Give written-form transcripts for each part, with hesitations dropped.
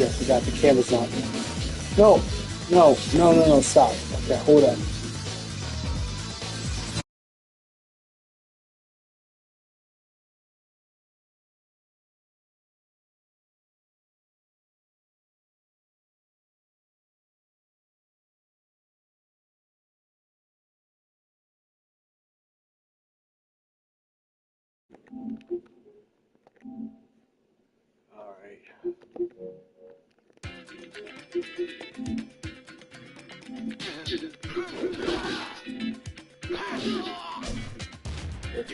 Yeah, forgot the camera's on. No, no, no, no, no, stop. Okay, hold on. All right.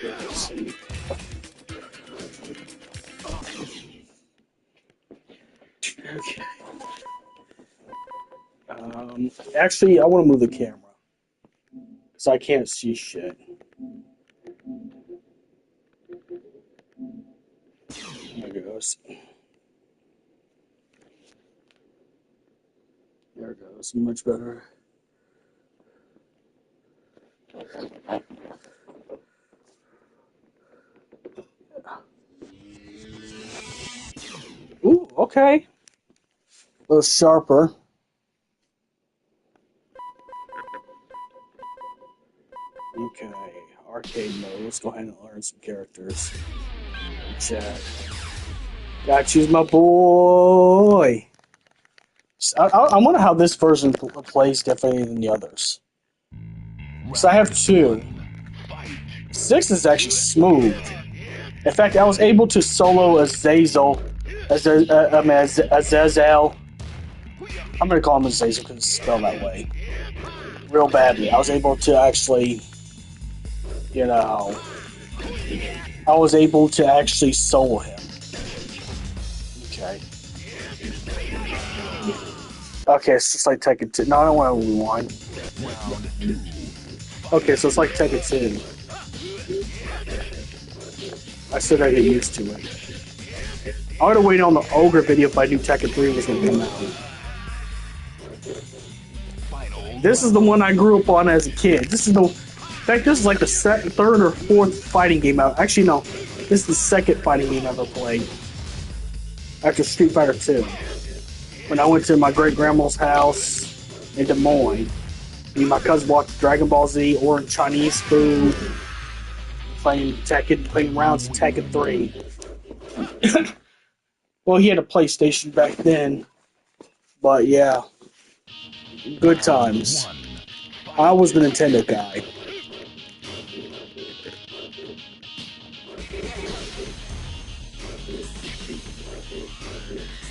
Let's see. Okay. Actually, I want to move the camera because I can't see shit. There it goes. There it goes. Much better. Ooh, okay. A little sharper. Okay. Arcade mode. Let's go ahead and learn some characters. Chat. Gotta choose my boy. I wonder how this version plays differently than the others. So I have two. 6 is actually smooth. In fact, I was able to solo Azazel, Azazel. I'm gonna call him Azazel because it's spelled that way. Real badly. I was able to actually, I was able to actually solo him. Okay. Okay, so it's like Tekken 2. No, I don't want to rewind. Okay, so it's like Tekken 2. I still gotta get used to it. I would have waited on the Ogre video if I knew Tekken 3 was gonna come out. This is the one I grew up on as a kid. This is the. In fact, this is like the third or fourth fighting game out. Actually, no. This is the second fighting game I ever played. After Street Fighter 2. When I went to my great grandma's house in Des Moines, me and my cousin watched Dragon Ball Z, ordering Chinese food, playing Tekken, playing rounds of Tekken 3. Well, he had a PlayStation back then, but yeah, good times. I was the Nintendo guy.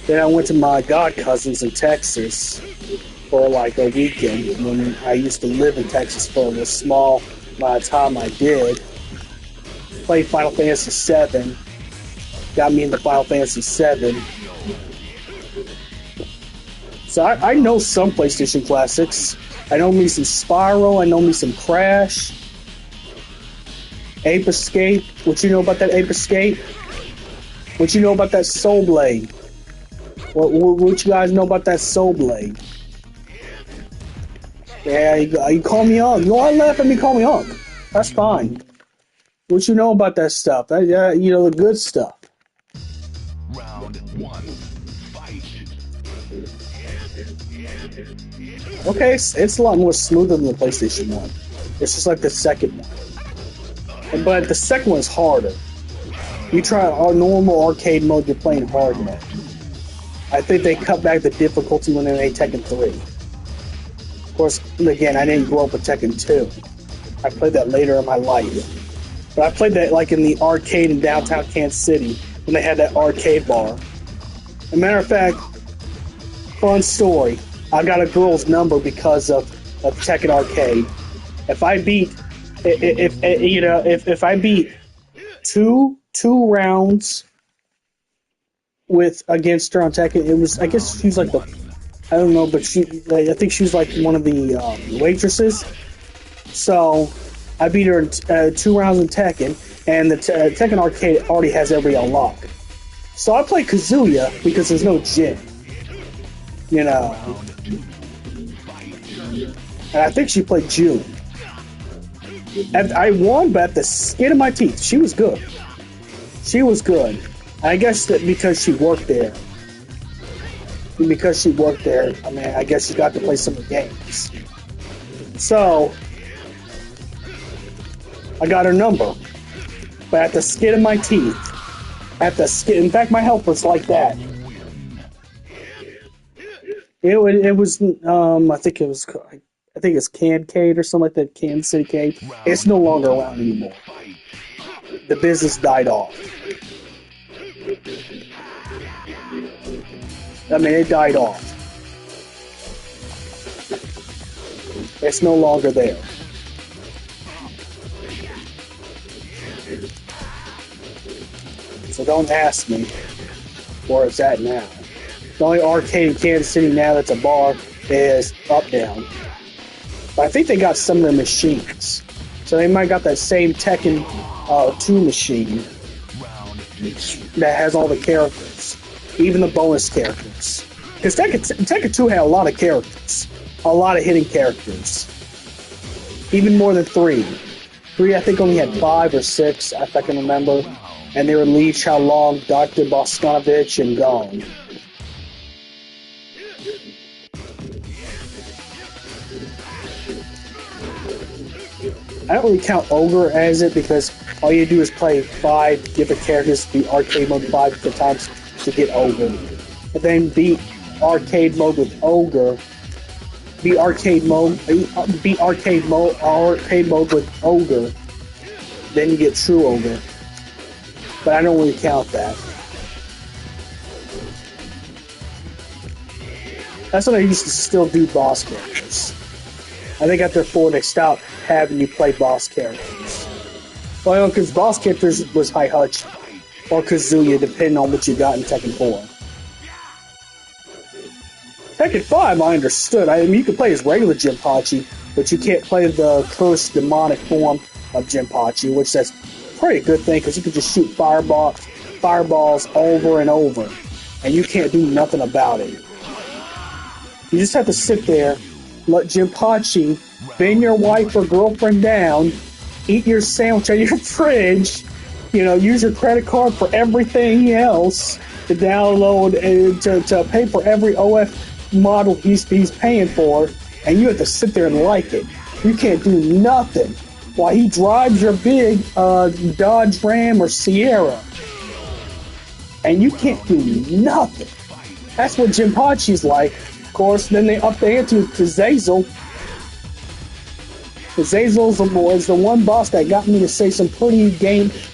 Then I went to my god cousins in Texas for like a weekend when I used to live in Texas for the small amount of time I did. Played Final Fantasy VII. Got me into Final Fantasy VII. So I know some PlayStation classics. I know me some Spyro. I know me some Crash. Ape Escape. What you know about that Ape Escape? What you know about that Soul Blade? What you guys know about that Soul Blade? Yeah, you call me Hunk. You want to laugh at me, call me Hunk. That's fine. What you know about that stuff? The good stuff. Round 1. Fight. Okay, it's a lot more smoother than the PlayStation 1. It's just like the second one. But the second one's harder. You try our normal arcade mode, you're playing hard mode. I think they cut back the difficulty when they made Tekken 3. Of course, again, I didn't grow up with Tekken 2. I played that later in my life. But I played that like in the arcade in downtown Kansas City when they had that arcade bar. As a matter of fact, fun story. I got a girl's number because of Tekken Arcade. If I beat, if I beat two rounds against her on Tekken, it was, I guess she was like I don't know, but I think she was like one of the waitresses. So I beat her in 2 rounds in Tekken, and the Tekken Arcade already has every unlock. So I play Kazuya because there's no gym. And I think she played June. And I won, but at the skin of my teeth. She was good. She was good. I guess that because she worked there. And because she worked there, I mean, I guess she got to play some of the games. So, I got her number. But at the skin of my teeth, at the skin, in fact, my health was like that. It was, I think it's Cancade or something like that, Kansas City Cade. It's no longer around anymore. The business died off. I mean, it died off. It's no longer there. So don't ask me where it's at now. The only arcade in Kansas City now that's a bar is Up Down. But I think they got some of their machines. So they might got that same Tekken 2 machine that has all the characters. Even the bonus characters. Because Tekken 2 had a lot of characters. A lot of hidden characters. Even more than 3. 3, I think, only had 5 or 6, if I can remember. And they were Lee Chaolong, Dr. Boskanovich, and Gong. I don't really count Ogre as it because all you do is play 5 different characters, beat arcade mode 5 different times to get Ogre. And then beat arcade mode with Ogre. Beat arcade mode with Ogre. Then you get true Ogre. But I don't really count that. That's what I used to still do boss characters. I think after 4 they stopped having you play boss characters. Well, because boss characters was Hi-Hutch or Kazuya, depending on what you got in Tekken 4. Tekken 5, I understood. I mean, you can play as regular Jinpachi, but you can't play the cursed demonic form of Jinpachi, which that's probably a good thing because you can just shoot fireballs over and over, and you can't do nothing about it. You just have to sit there, let Jinpachi bend your wife or girlfriend down, eat your sandwich out of your fridge, use your credit card for everything else to download and to pay for every OF model he's paying for, and you have to sit there and like it. You can't do nothing while he drives your big Dodge Ram or Sierra, and you can't do nothing. That's what Jinpachi's like. Of course, then they up the ante to Zazel. Zazel is the one boss that got me to say some pretty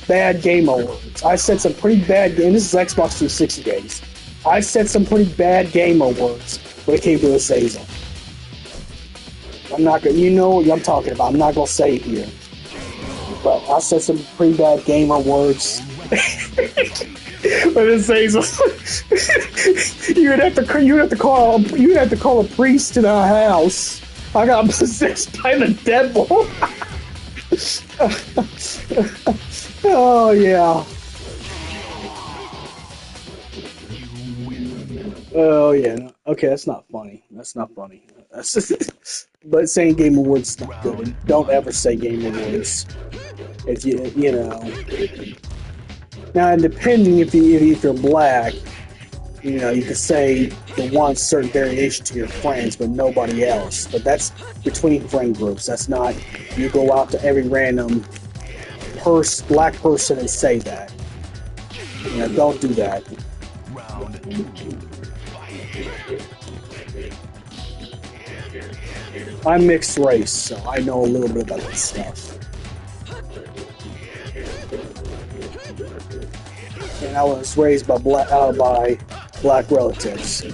bad gamer words. I said some pretty bad game. This is Xbox 360 days. I said some pretty bad gamer words when it came to Zazel. I'm not gonna, you know what I'm talking about. I'm not gonna say it here, but I said some pretty bad gamer words. But it says you'd have to call a priest to the house. I got possessed by the devil. Oh yeah. Oh yeah. Okay, that's not funny. That's not funny. But saying game awards is not good. Don't ever say game awards. If you know. Now, depending if you're black, you can say the one certain variation to your friends, but nobody else. But that's between friend groups. That's not you go out to every random black person and say that. Don't do that. I'm mixed race, so I know a little bit about this stuff. And I was raised by black relatives.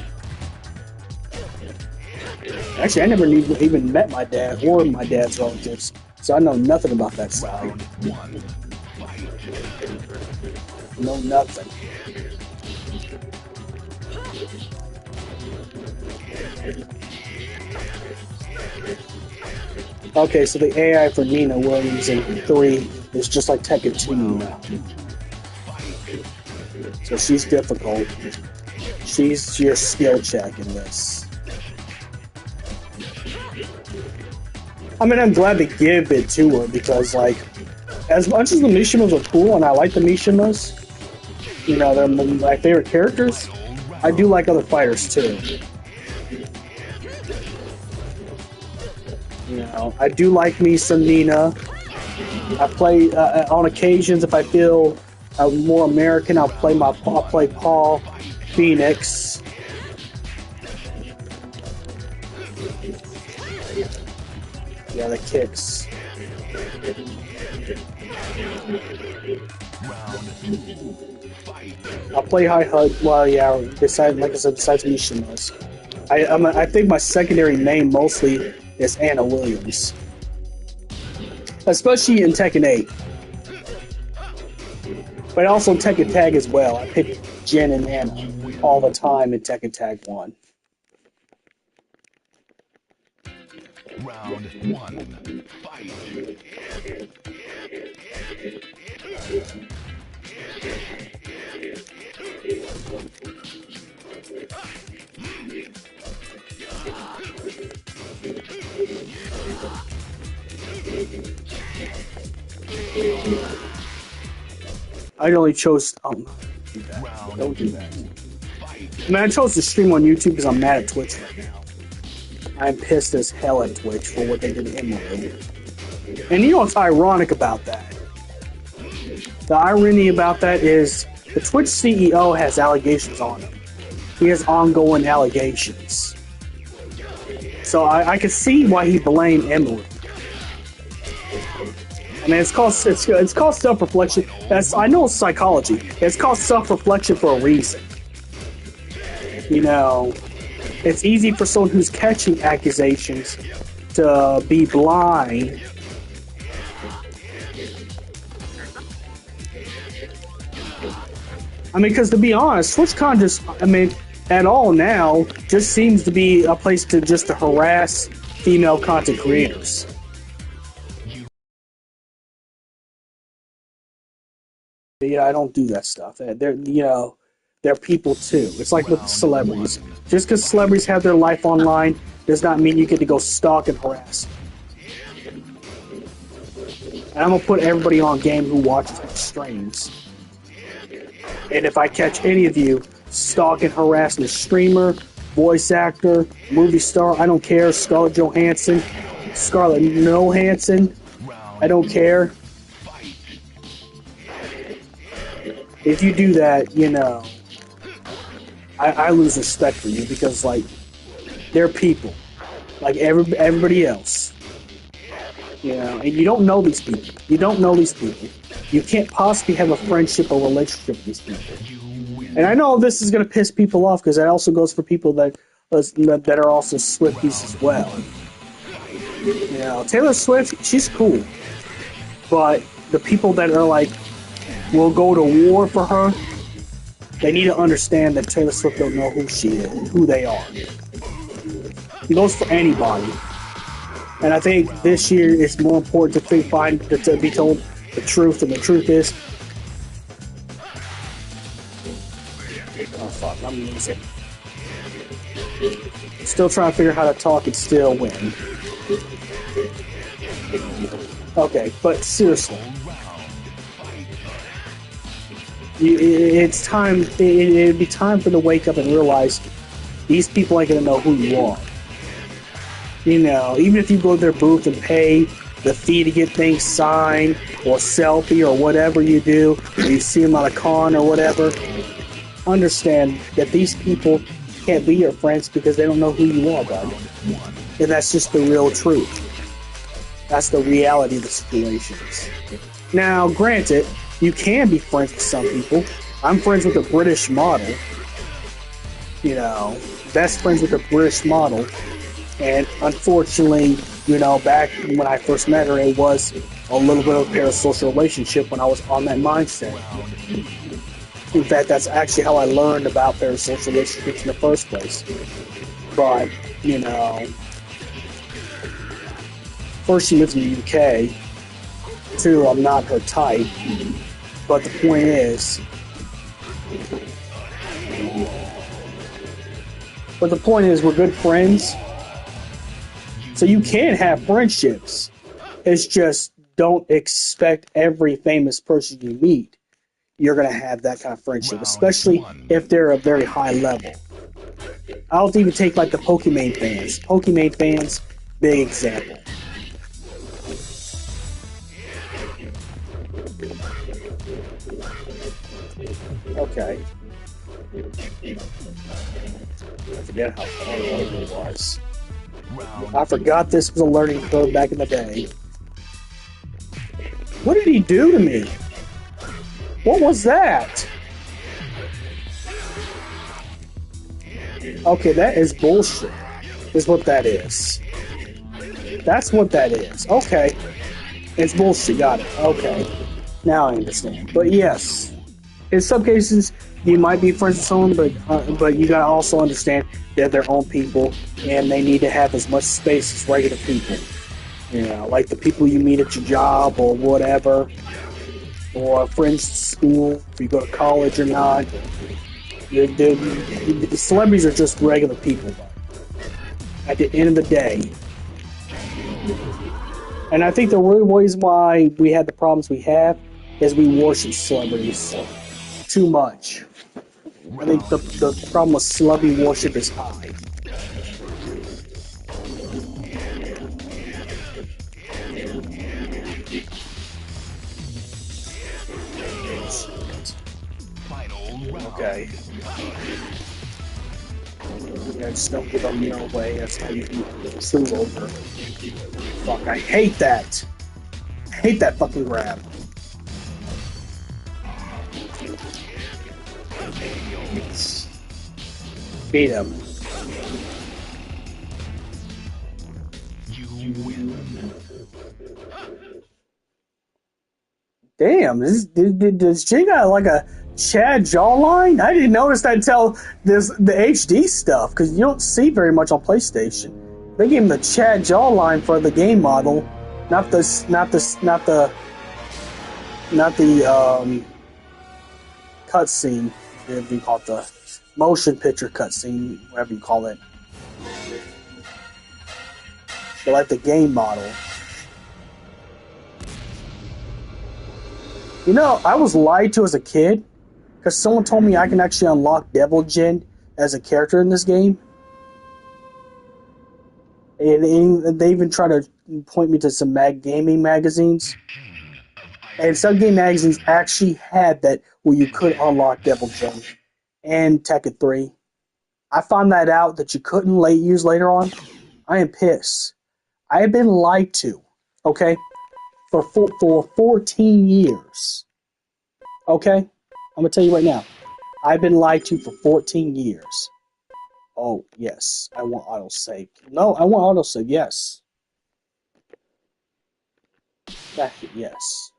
Actually, I never even met my dad or my dad's relatives, so I know nothing about that side. Know nothing. Okay, so the AI for Nina Williams in 3 is just like Tekken 2 now. So she's difficult. She's your skill check in this. I mean, I'm glad to give it to her because, like, as much as the Mishimas are cool, and I like the Mishimas, they're my favorite characters, I do like other fighters too. You know, I do like me some Nina. I play on occasions if I feel more American. I'll play Paul Phoenix. Yeah, the kicks. I'll play High HUD. Well, yeah. Besides, like I said, besides Mishima's, I think my secondary main mostly is Anna Williams, especially in Tekken 8. But also Tekken Tag as well. I pick Jin and Anna all the time in Tekken Tag 1. Round 1. Fight. I only chose. Don't do that. I mean, I chose to stream on YouTube because I'm mad at Twitch right now. I'm pissed as hell at Twitch for what they did to Emerald. And you know what's ironic about that? The irony about that is the Twitch CEO has allegations on him. He has ongoing allegations. So I can see why he blamed Emerald. I mean, it's called self-reflection. I know it's psychology. It's called self-reflection for a reason. You know, it's easy for someone who's catching accusations to be blind. I mean, because to be honest, TwitchCon just, I mean, at all now, just seems to be a place to harass female content creators. Yeah, I don't do that stuff. They're people too. It's like with celebrities. Just because celebrities have their life online does not mean you get to go stalk and harass. And I'm gonna put everybody on game who watches my streams. And if I catch any of you stalking, harassing a streamer, voice actor, movie star, I don't care. Scarlett Johansson, Scarlett Johansson, I don't care. If you do that, you know, I lose respect for you because, like, they're people, like everybody else. You know, and you don't know these people. You don't know these people. You can't possibly have a friendship or relationship with these people. And I know this is going to piss people off because that also goes for people that are also Swifties as well. You know, Taylor Swift, she's cool. But the people that are like, will go to war for her, they need to understand that Taylor Swift don't know who she is, who they are. It goes for anybody. And I think this year it's more important to be told the truth, and the truth is, oh fuck, I'm losing. Still trying to figure out how to talk and still win. Okay, but seriously, it's time. It'd be time for them to wake up and realize these people ain't gonna know who you are. You know, even if you go to their booth and pay the fee to get things signed or selfie or whatever you do, or you see them on a con or whatever, understand that these people can't be your friends because they don't know who you are, buddy. And that's just the real truth. That's the reality of the situations. Now, granted, you can be friends with some people. I'm friends with a British model. You know, best friends with a British model. And unfortunately, you know, back when I first met her, it was a little bit of a parasocial relationship when I was on that mindset. In fact, that's actually how I learned about parasocial relationships in the first place. But, you know, first, she lives in the UK. Two, I'm not her type. But the point is, we're good friends. So you can have friendships. It's just don't expect every famous person you meet you're gonna have that kind of friendship, especially if they're a very high level. I'll even take like the Pokemon fans. Pokemon fans, big example. Okay. I forget how hard it was. I forgot this was a learning curve back in the day. What did he do to me? What was that? Okay, that is bullshit. Is what that is. That's what that is. Okay. It's bullshit. Got it. Okay. Now I understand. But yes, in some cases, you might be friends with someone, but you gotta also understand they're their own people, and they need to have as much space as regular people. You know, like the people you meet at your job or whatever, or friends at school, if you go to college or not. The celebrities are just regular people. At the end of the day, and I think the real reason why we had the problems we have is we worship celebrities too much. I think the problem with celebrity worship is high. Okay. Yeah, just don't give up your own way. That's how you move over. Fuck, I hate that. I hate that fucking grab. Beat him. You win. Damn, does Jay got like a Chad jawline? I didn't notice that until the HD stuff, because you don't see very much on PlayStation. They gave him the Chad jawline for the game model, not the cutscene, if you call it the motion picture cutscene, whatever you call it. But like the game model. You know, I was lied to as a kid because someone told me I can actually unlock Devil Jin as a character in this game. And they even try to point me to some gaming magazines. And some game magazines actually had that where you could unlock Devil Jin and Tekken 3. I found that out that you couldn't years later on. I am pissed. I have been lied to, okay, for 14 years. Okay? I'm going to tell you right now. I've been lied to for 14 years. Oh, yes. I want autosave. No, I want autosave. Yes. Yes.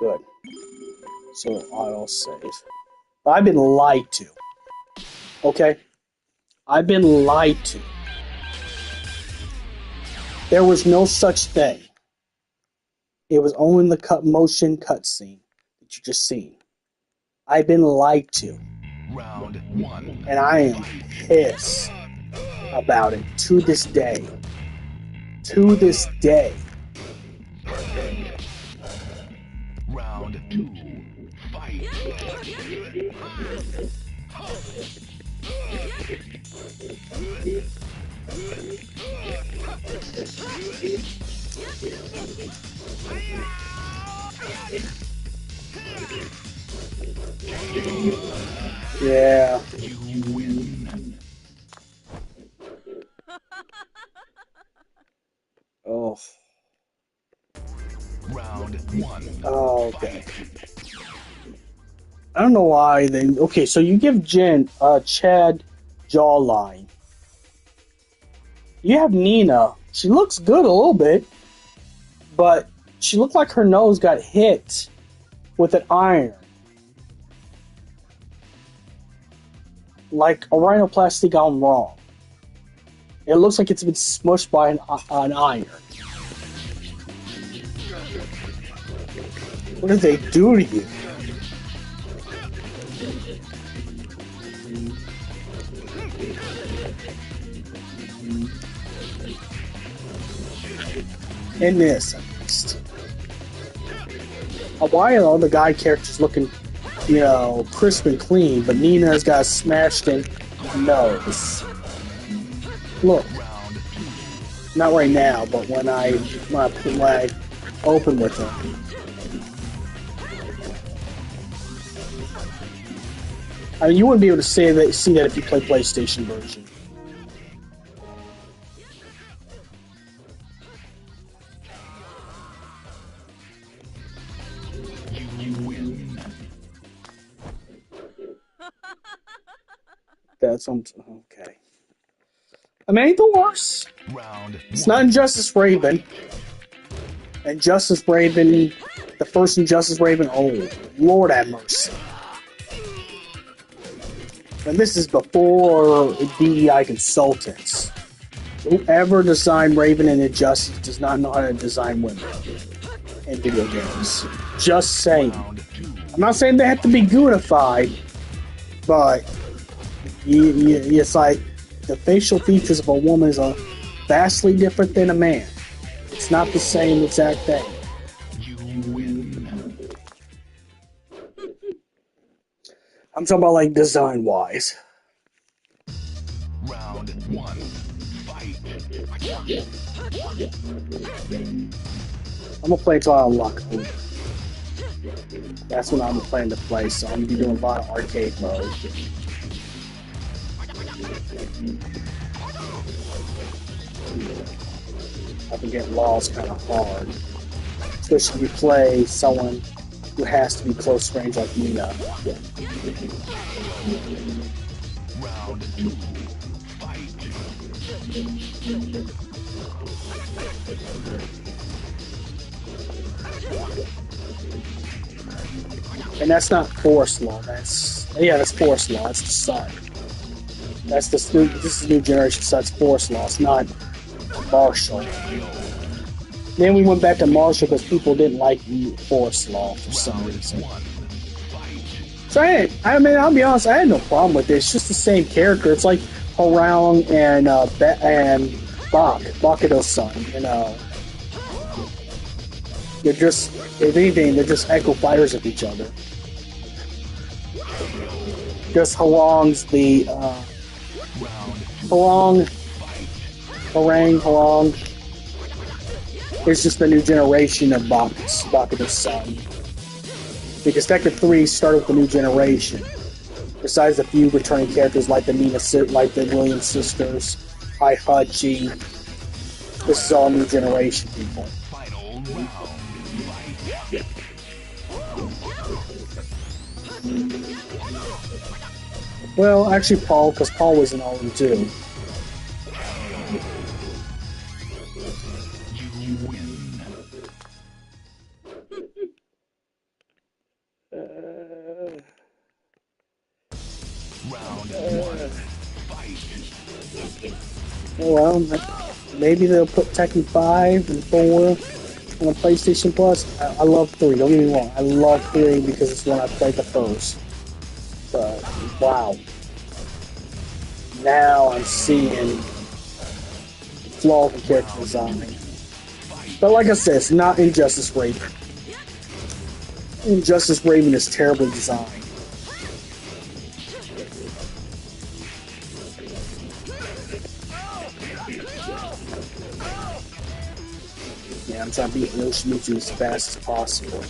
Good. So autosave. I've been lied to. Okay? I've been lied to. There was no such thing. It was only the motion cutscene that you just seen. I've been lied to. Round one. And I am pissed about it to this day. To this day. Round two. Fight. Yeah. You win. Oh. Round one. Oh, okay. I don't know why they. Okay, so you give Jin a Chad jawline. You have Nina. She looks good a little bit, but she looked like her nose got hit with an iron. Like a rhinoplasty gone wrong. It looks like it's been smushed by an iron. What did they do to you? In this, at least. Why are all the guy characters looking, crisp and clean, but Nina's got a smashed in nose? Look. Not right now, but when I open with them. I mean, you wouldn't be able to see that if you play PlayStation version. You win. That's okay. I mean, ain't the worst. It's not Injustice Raven. Injustice Raven, the first Injustice Raven, oh, Lord have mercy. And this is before DEI consultants. Whoever designed Raven and Injustice does not know how to design women in video games. Just saying. I'm not saying they have to be goodified, but it's like the facial features of a woman is vastly different than a man. It's not the same exact thing. You win. I'm talking about like design wise. Round 1. Fight. I'm gonna play until I unlock it. That's when I'm planning to play, so I'm gonna be doing a lot of arcade mode. I can get laws kind of hard, especially if you play someone who has to be close range like Nina. Round 2. Fight. And that's not Force Law. That's Force Law. That's the sun. This is the new generation, so that's Force Law. It's not Martial. Then we went back to Martial because people didn't like Force Law for some reason. So I mean, I'll be honest, I had no problem with this. It's just the same character. It's like Harang and Bakudo-san. They're just, if anything, they're just echo fighters of each other. Just Harang is just the new generation of Bakudo-san. Because Tekken 3 started with the new generation. Besides a few returning characters like the Williams sisters, Hachi. This is all new generation people. Well, actually Paul, because Paul was in all of them too. You win. Round 1. Fight. Well, maybe they'll put Tekken 5 and 4 on the PlayStation Plus. I love 3, don't get me wrong. I love 3 because it's when I played the first. But, wow. Now I'm seeing flaws in character design. But like I said, it's not Injustice Raven. Injustice Raven is terribly designed. Yeah, I'm trying to beat Yoshimitsu as fast as possible.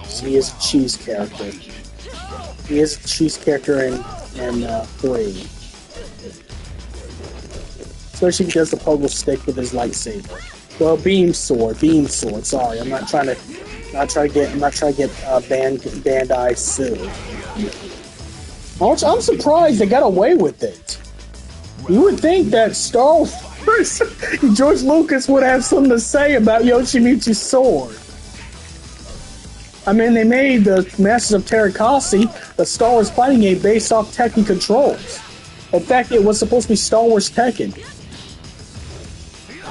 So he is a cheese character. He is a cheese character in 3. Especially if he does the pogo stick with his lightsaber. Well, beam sword. Sorry, I'm not trying to get Bandai sued. I'm surprised they got away with it. You would think that Star Wars, George Lucas would have something to say about Yoshimitsu's sword. I mean, they made the Masters of Terrakasi, the Star Wars fighting game based off Tekken controls. In fact, it was supposed to be Star Wars Tekken.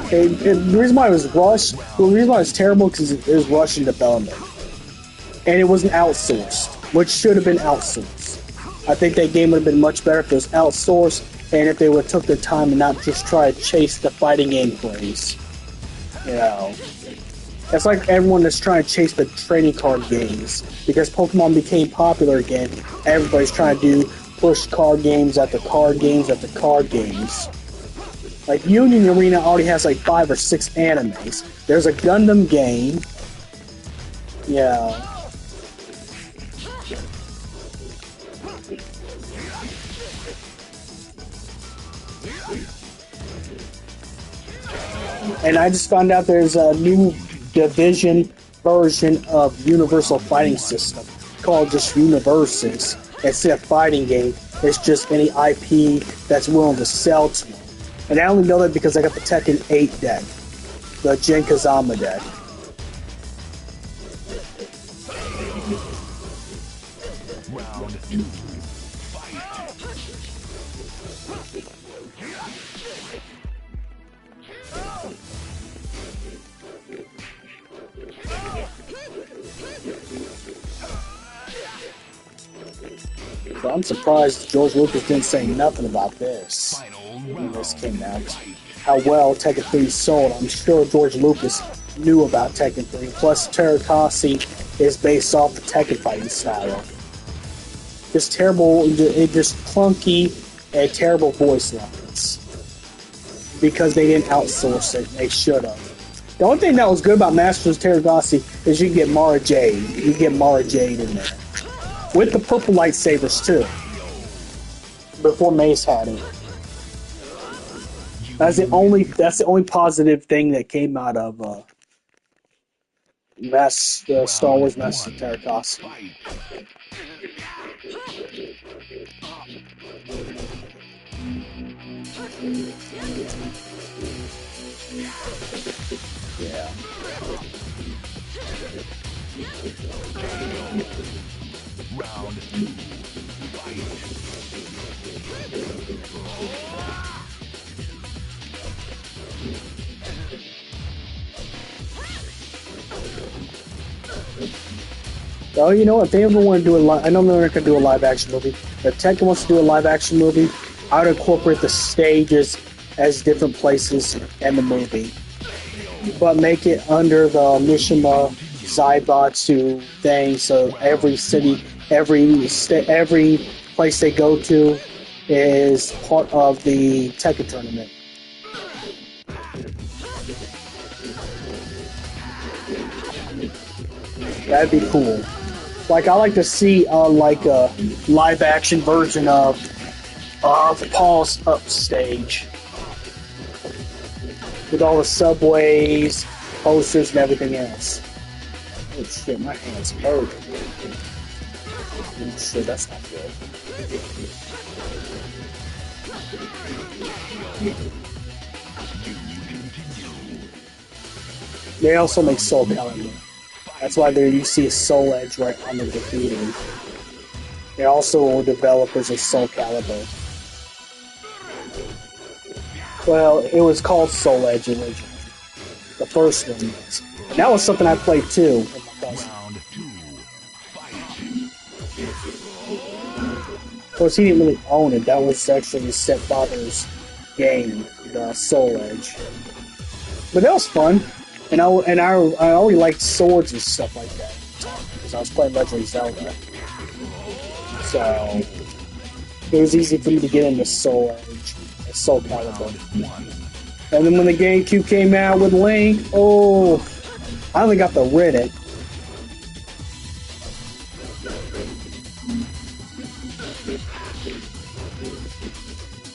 The reason why it was rushed, the reason why it was terrible, because it was rushed in development. And it wasn't outsourced, which should have been outsourced. I think that game would have been much better if it was outsourced and if they would took their time and not just try to chase the fighting game craze. You know, it's like everyone that's trying to chase the trading card games because Pokemon became popular again. Everybody's trying to push card games after card games after card games. Like Union Arena already has like 5 or 6 animes. There's a Gundam game. Yeah. And I just found out there's a new division version of Universal Fighting System called just Universes. Instead of fighting game, it's just any IP that's willing to sell to them. And I only know that because I got the Tekken 8 deck, the Jin Kazama deck. Round 2. Fight. So I'm surprised George Lucas didn't say nothing about this Final when round. this came out. How well Tekken 3 sold. I'm sure George Lucas knew about Tekken 3. Plus, Terrakasi is based off the Tekken fighting style. Just terrible, it just clunky and terrible voice lines. Because they didn't outsource it. They should have. The only thing that was good about Masters of Terrakasi is you can get Mara Jade. You can get Mara Jade in there. With the purple lightsabers too. Before Mace had it. That's the only positive thing that came out of Star Wars Masters of Terrakasi. Fight. Yeah. Round 2. Fight. Well, you know what? If they ever want to do I know they're not going to do a live action movie. If Tekken wants to do a live action movie, I would incorporate the stages as different places in the movie. But make it under the Mishima Zaibatsu thing, so every city, every place they go to is part of the Tekken tournament. That'd be cool. Like, I like to see like a live action version of Paul's Upstage with all the subways, posters, and everything else. Oh shit, my hands hurt. Oh shit, that's not good. They also make Soul Calibur. That's why there you see a Soul Edge right on the graffiti. They're also developers of Soul Calibur. Well, it was called Soul Edge originally. The first one was. And that was something I played too with my cousin. Round 2. Fight. Of course, he didn't really own it. That was actually his stepfather's game, the Soul Edge. But that was fun. And I already liked swords and stuff like that because I was playing Legend of Zelda. So it was easy for me to get into Soul Edge and Soul Calibur. And then when the GameCube came out with Link, oh, I only got to rent it.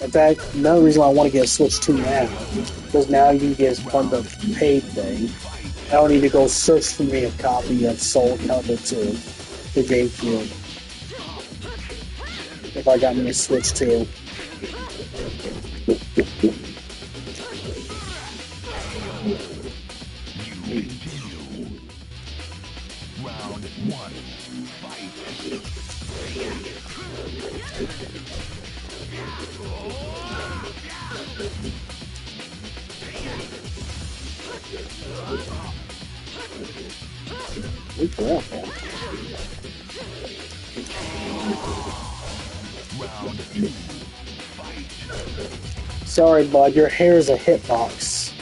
In fact, another reason why I want to get a Switch 2 now, because now you can get from the paid thing. I don't need to go search for me a copy of Soul Calibur 2, the GameCube. If I got me a Switch 2. Round 1. Fight. Be careful. Round 2. Fight. Sorry, bud, your hair is a hitbox.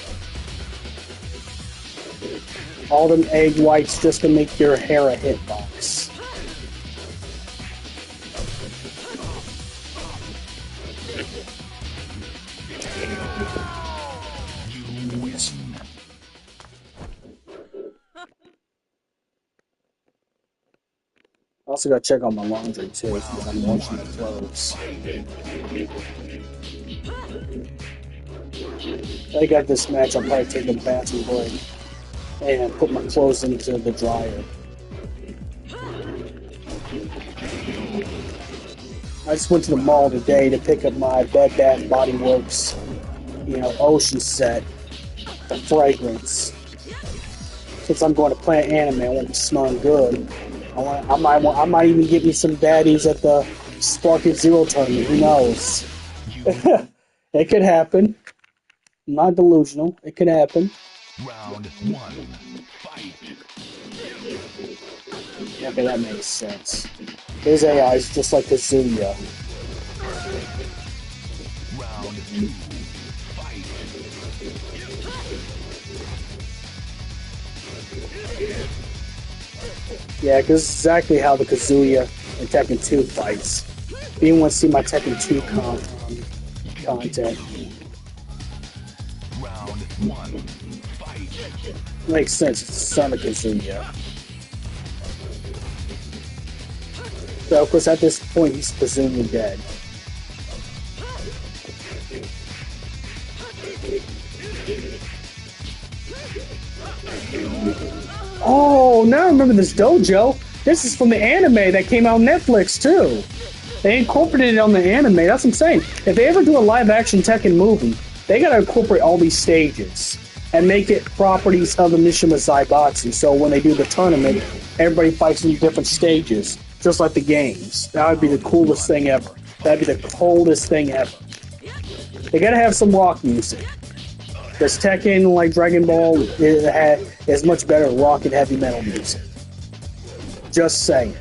All them egg whites just to make your hair a hitbox. You win. I also gotta check on my laundry too, because I'm washing my clothes. I got this match, I'll probably take a bathroom break and put my clothes into the dryer. I just went to the mall today to pick up my Bed Bath Body Works, ocean set, the fragrance. Since I'm going to play anime, I want to smell good. I might even get me some baddies at the Sparky Zero tournament. Who knows? It could happen. I'm not delusional. It could happen. Round one. Fight. Okay, that makes sense. His AI is just like Kazuya. Round two. Fight. Yeah, because exactly how the Kazuya in Tekken 2 fights. If you want to see my Tekken 2 content, Round one. Fight. makes sense. It's the son of Kazuya. So, of course, at this point, he's presumably dead. Oh, now I remember this dojo. This is from the anime that came out on Netflix, too. They incorporated it on the anime. That's what I'm saying. If they ever do a live-action Tekken movie, they gotta incorporate all these stages and make it properties of the Mishima Zaibatsu. So when they do the tournament, everybody fights in different stages, just like the games. That would be the coolest thing ever. That'd be the coldest thing ever. They gotta have some rock music. Because Tekken, like Dragon Ball, is much better rock and heavy metal music. Just saying.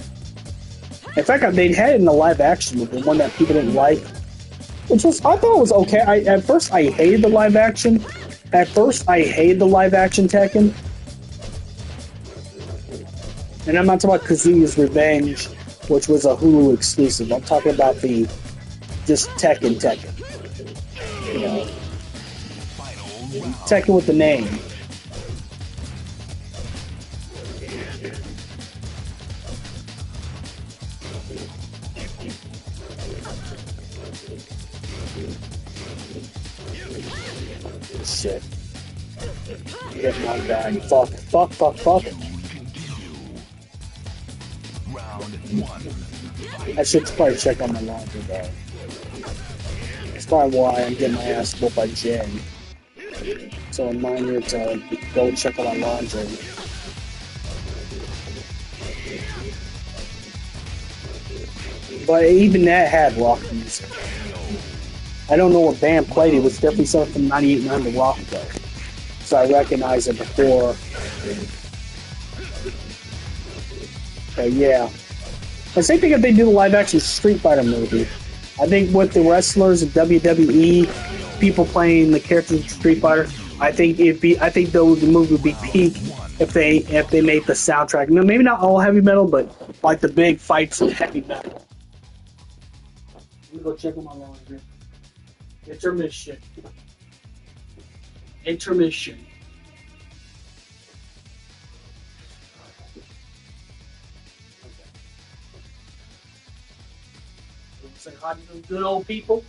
In fact, they had it in the live action movie, one that people didn't like, which was I thought it was okay. At first I hated the live action. At first I hated the live action Tekken, and I'm not talking about Kazuya's Revenge, which was a Hulu exclusive. I'm talking about the just Tekken. You know, Tekken with the name. Shit. Get my bag. Fuck. I should probably check on my laundry though. That's probably why I'm getting my ass whooped by Jen. So I'm reminder to go check on my laundry. But even that had rock music. I don't know what band played it. It was definitely something from 98.9 The Rock though. So I recognized it before. Yeah. The same thing if they do the live action Street Fighter movie. I think with the wrestlers and WWE, people playing the characters of Street Fighter, I think the movie would be peak if they made the soundtrack. Maybe not all heavy metal, but like the big fights of heavy metal. Let me go check on my laundry. Intermission. Say hi to them good old people.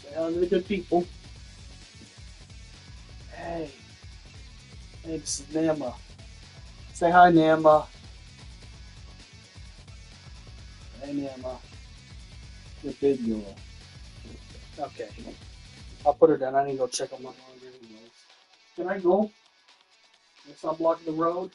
Say hi to the good people. Hey, this is Nama. Say hi, Nama. Hey, Nama. The big girl. Okay. I'll put her down. I need to go check on my laundry anyways. Can I go? Let's not block the road.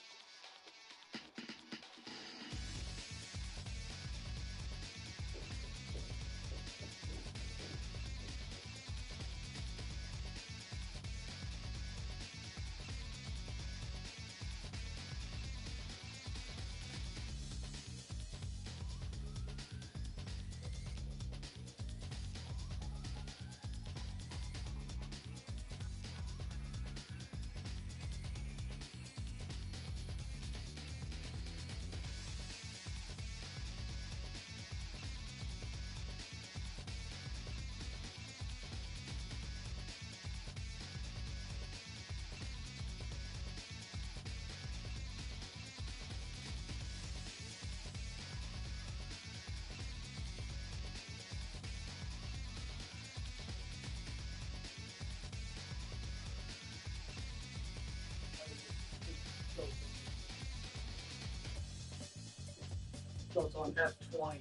on F20.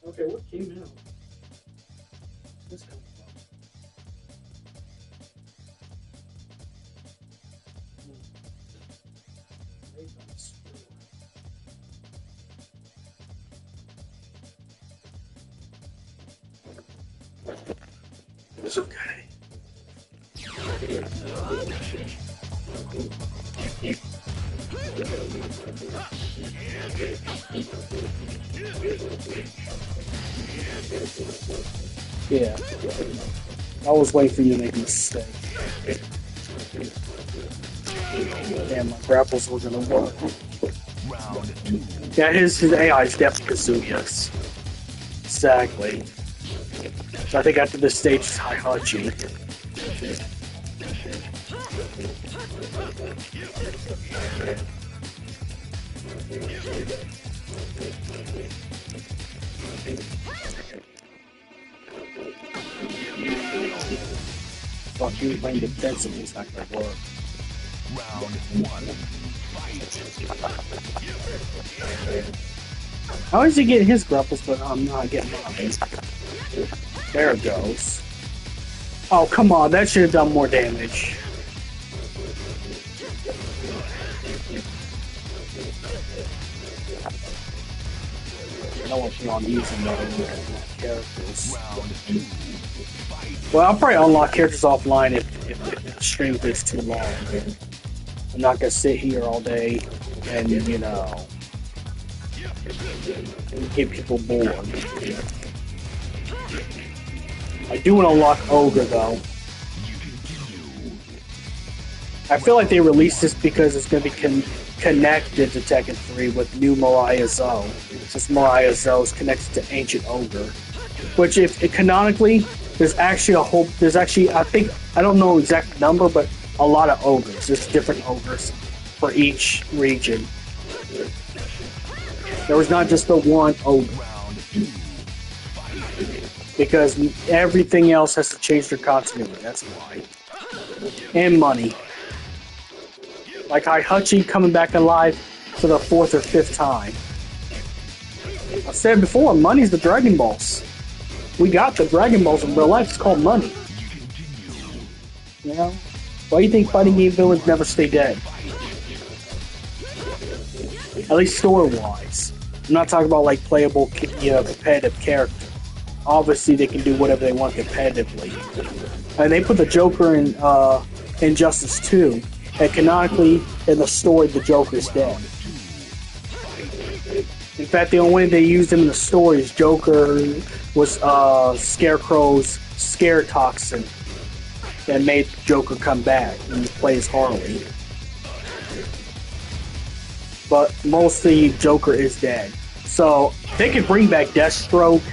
Okay, what came out? This come from? It's okay. Yeah. I was waiting for you to make a mistake. Damn, my grapples were gonna work. Yeah, his AI is definitely Kazuya's. Exactly. So I think after this stage is Heihachi. Fuck you, playing defensively is not gonna work. Round 1. How is he getting his grapples, but I'm not getting mine? There it goes. Oh, come on, that should have done more damage. I don't want to be on using those characters. Well, I'll probably unlock characters offline if the stream is too long. I'm not gonna sit here all day and, you know, get people bored. I do want to unlock Ogre, though. I feel like they released this because it's going to be connected to Tekken 3 with new Mariah Zoe. Since Mariah Zoe is connected to Ancient Ogre. Which, if canonically, there's actually I think, I don't know the exact number, but a lot of ogres. There's different ogres for each region. There was not just the one ogre. Because everything else has to change their continuity, that's why. And money. Like Heihachi coming back alive for the 4th or 5th time. I said before, money's the Dragon Balls. We got the Dragon Balls in real life, it's called money. You know? Why do you think fighting game villains never stay dead? At least story-wise. I'm not talking about like playable, you know, competitive character. Obviously, they can do whatever they want competitively. And they put the Joker in Injustice 2, and canonically, in the story, the Joker's dead. In fact, the only way they used him in the story is Joker was Scarecrow's scare toxin that made Joker come back and play as Harley. But mostly, Joker is dead. So, they could bring back Deathstroke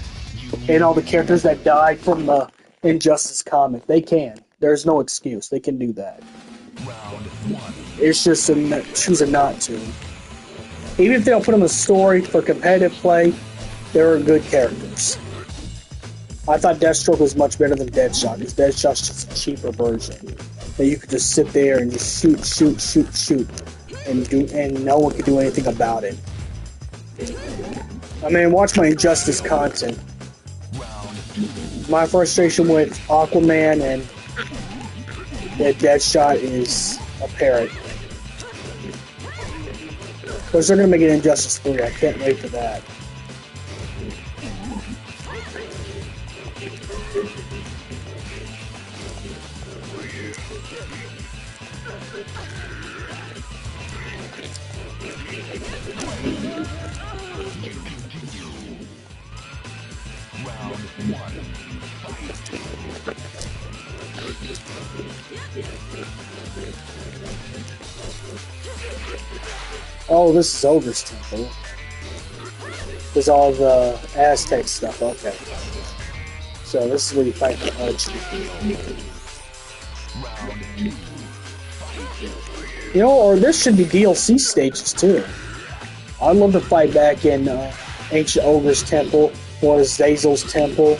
and all the characters that died from the Injustice comic. They can. There's no excuse. They can do that. It's just choosing not to. Even if they don't put them in a story for competitive play, they're good characters. I thought Deathstroke was much better than Deadshot, because Deadshot's just a cheaper version. That you could just sit there and just shoot, and no one could do anything about it. I mean, watch my Injustice content. My frustration with Aquaman and Deadshot is apparent. Because they're going to make it Injustice 3. I can't wait for that. Oh, this is Ogre's Temple. There's all the Aztec stuff, okay. So this is where you fight the Hudge. You know, or this should be DLC stages too. I'd love to fight back in Ancient Ogre's Temple, or Zazel's Temple,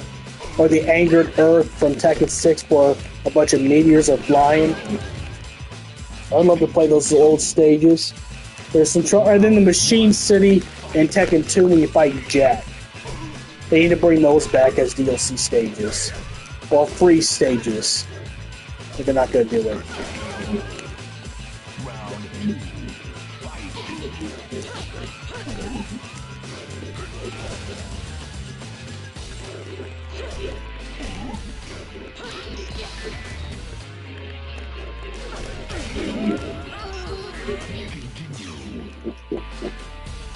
or the Angered Earth from Tekken 6 where a bunch of meteors are flying. I'd love to play those old stages. There's some and then the Machine City and Tekken 2 when you fight Jack. They need to bring those back as DLC stages. Or free stages. But they're not going to do it.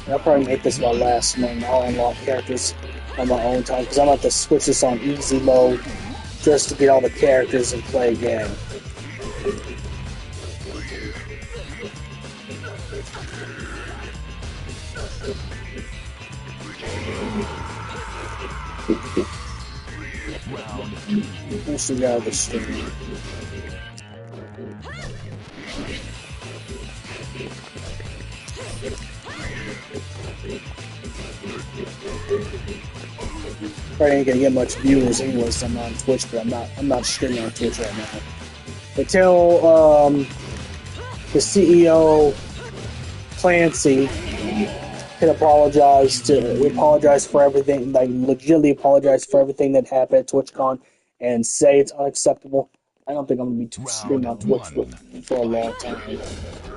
I'll probably make this my last one. I'll unlock characters on my own time because I'm about to switch this on easy mode just to get all the characters and play again. Once we got out of the stream. Probably ain't gonna get much viewers anyways. I'm on Twitch, but I'm not streaming on Twitch right now. But tell the CEO Clancy can apologize for everything, like legitimately apologize for everything that happened at TwitchCon and say it's unacceptable. I don't think I'm gonna be streaming on Twitch for a long time.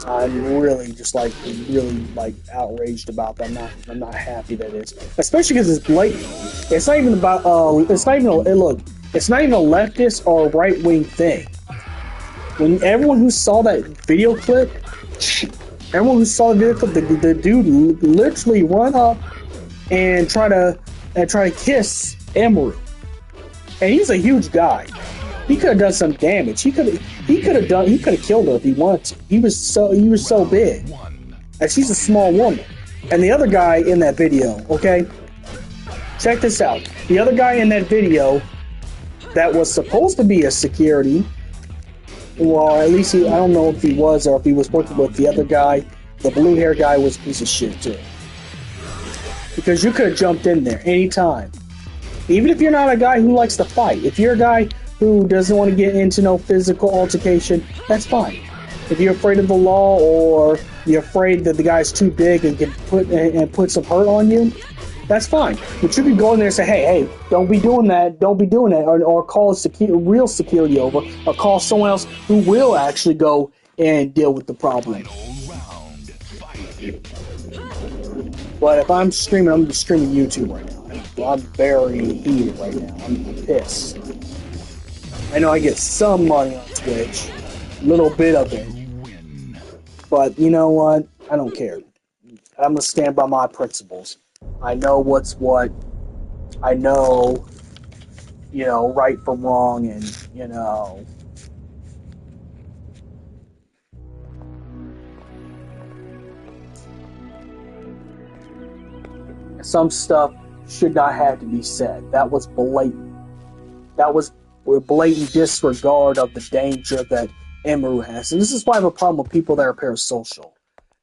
I'm really just really outraged about that. I'm not happy that it's, especially because it's blatant. It's not even about it's not even a leftist or right wing thing. When everyone who saw that video clip, the dude literally run up and try to kiss Emerald, and he's a huge guy. He could have done some damage. He could have killed her if he wanted to. He was so big, and she's a small woman. And the other guy in that video, okay, check this out. The other guy in that video that was supposed to be a security, well, at least I don't know if he was or if he was working with the other guy. The blue hair guy was a piece of shit too, because you could have jumped in there anytime. Even if you're not a guy who likes to fight, if you're a guy who doesn't want to get into no physical altercation, that's fine. If you're afraid of the law or you're afraid that the guy's too big and can put some hurt on you, that's fine. But you can go in there and say, hey, don't be doing that, or call real security over, or call someone else who will actually go and deal with the problem. But if I'm streaming, I'm just streaming YouTube right now. I'm very heated right now. I'm pissed. I know I get some money on Twitch, a little bit of it, but you know what? I don't care. I'm gonna stand by my principles. I know what's what. I know, right from wrong, and some stuff should not have to be said. That was blatant. That was a blatant disregard of the danger that Emeru has. And this is why I have a problem with people that are parasocial.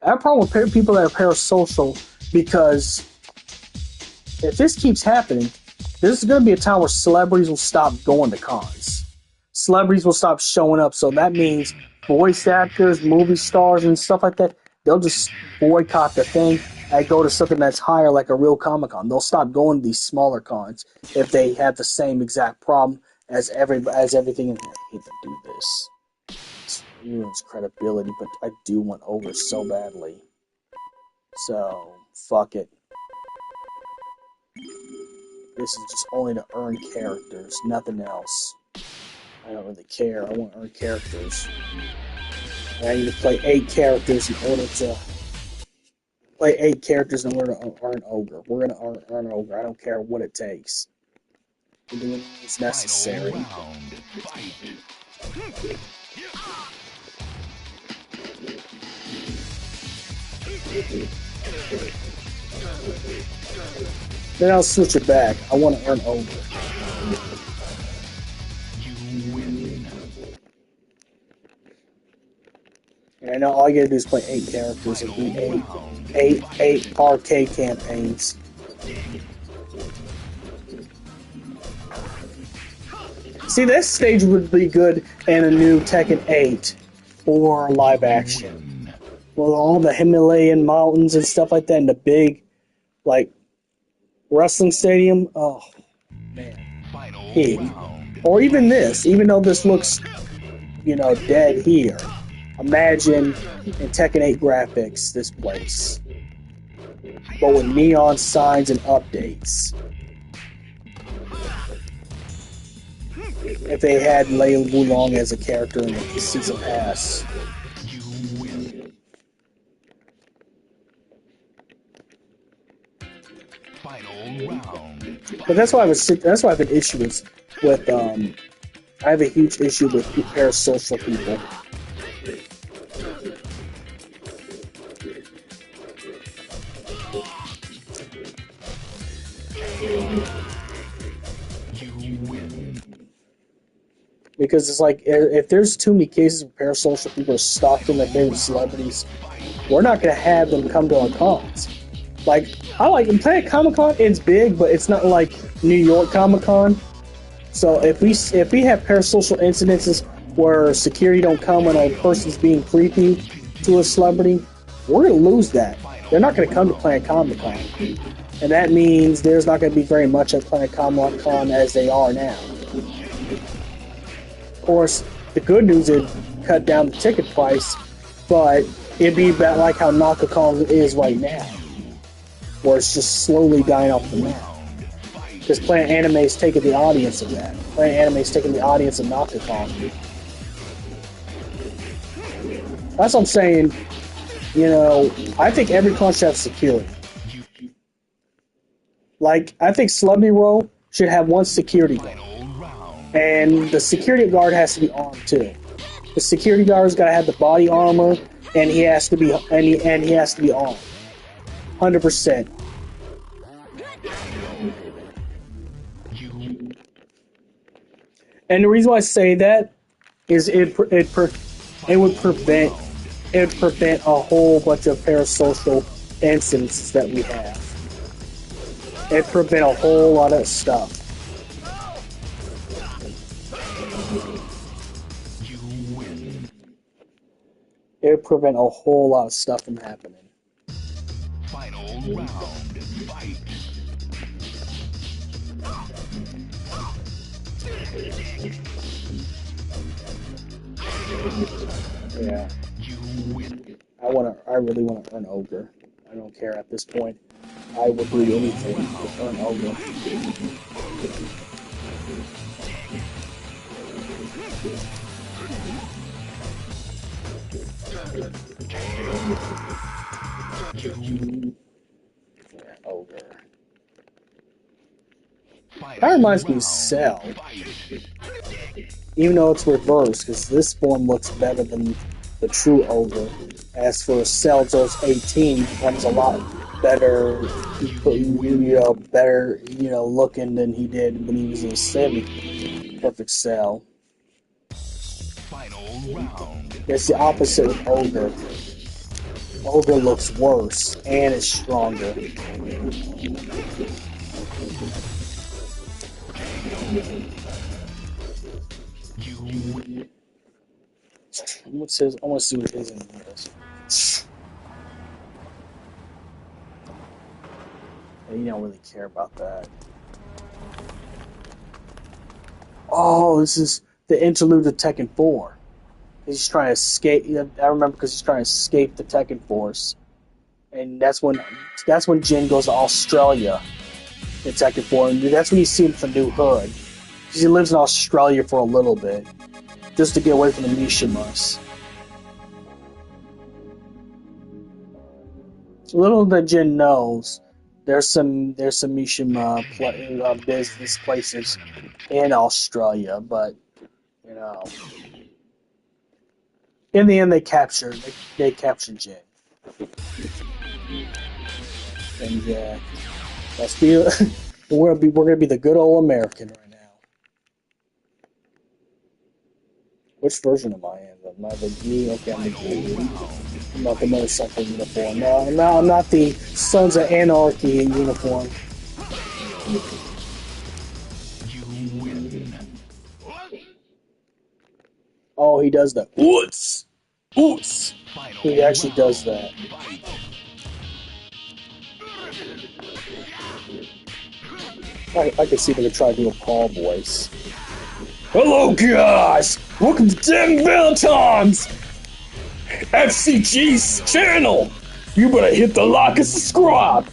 I have a problem with people that are parasocial because if this keeps happening, there's going to be a time where celebrities will stop going to cons. Celebrities will stop showing up. So that means voice actors, movie stars, and stuff like that, they'll just boycott the thing and go to something that's higher, like a real Comic-Con. They'll stop going to these smaller cons if they have the same exact problem as everything in here. I hate to do this. It ruins credibility, but I do want Ogre so badly. So, fuck it. This is just only to earn characters, nothing else. I don't really care. I want to earn characters. And I need to play 8 characters in order to earn Ogre. We're going to earn Ogre. I don't care what it takes. We're doing what's necessary. Then I'll switch it back. I want to earn Ogre. You win. And I know all you gotta do is play 8 characters and do 8 arcade campaigns. See, this stage would be good in a new Tekken 8 or live action. with all the Himalayan mountains and stuff like that, and the big, like, wrestling stadium. Oh, man. Final Peak. round. Or even this, even though this looks, dead here. Imagine in Tekken 8 graphics, this place. But with neon signs and updates. If they had Lei Wulong as a character in the season pass. You win. Final round. But that's why I have an issue with I have a huge issue with parasocial people. You win. Because it's like, if there's too many cases of parasocial people stalking their favorite celebrities, we're not going to have them come to our cons. Like, in Planet Comic Con, it's big, but it's not like New York Comic Con. So if we have parasocial incidences where security don't come when a person's being creepy to a celebrity, we're going to lose that. They're not going to come to Planet Comic Con. And that means there's not going to be very much at Planet Comic Con as they are now. Of course, the good news is cut down the ticket price, but it'd be about like how NakaCon is right now, where it's just slowly dying off the map. Because Planet Anime is taking the audience of that. Planet Anime is taking the audience of NakaCon. That's what I'm saying. I think every con should have security. Like, I think Celebrity Row should have one security guard. And the security guard has to be armed too. The security guard's got to have the body armor, and he has to be he has to be armed, 100%. And the reason why I say that is it would prevent a whole bunch of parasocial incidents that we have. It'd prevent a whole lot of stuff. It would prevent a whole lot of stuff from happening. Final round. Fight. Yeah. You win. I really want to earn Ogre. I don't care at this point. I will do anything to earn Ogre. Ogre. That reminds me of Cell. Even though it's reversed, because this form looks better than the true Ogre. As for Cell, those 18 becomes a lot better, better, looking than he did when he was in 70. Perfect Cell. Final round. It's the opposite with Ogre. Ogre looks worse and is stronger. What's his? I want to see what his name is. You don't really care about that. Oh, this is the interlude of Tekken 4. He's trying to escape. I remember because he's trying to escape the Tekken Force, and that's when Jin goes to Australia in Tekken 4, and that's when you see him with the new hood. Because he lives in Australia for a little bit, just to get away from the Mishimas. Little that Jin knows, there's some Mishima business places in Australia, but in the end they captured Jin. And we're gonna be the good old American right now. Which version am I in? Am I the G? Okay, I'm the G. I'm not the motorcycle uniform. No, I'm not the Sons of Anarchy uniform. You win. Oh, he does the oots. Oots. He actually does that. I can see if I can try to do a Paul voice. Hello, guys! Welcome to Tekken Valentine's FCG's channel! You better hit the like and subscribe!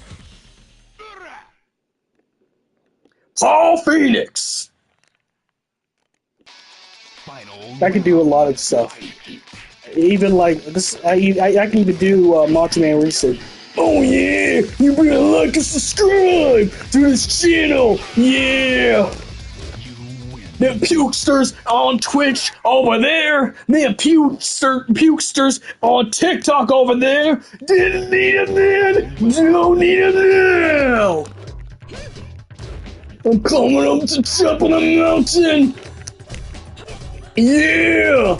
Paul Phoenix! I can do a lot of stuff. Even like this, I can even do Macho Man where he said, "Oh yeah, you better like and subscribe to this channel, yeah." Them pukesters on Twitch over there, them pukesters on TikTok over there. Didn't need it then, don't need it now. I'm coming up to top of the mountain. Yeah!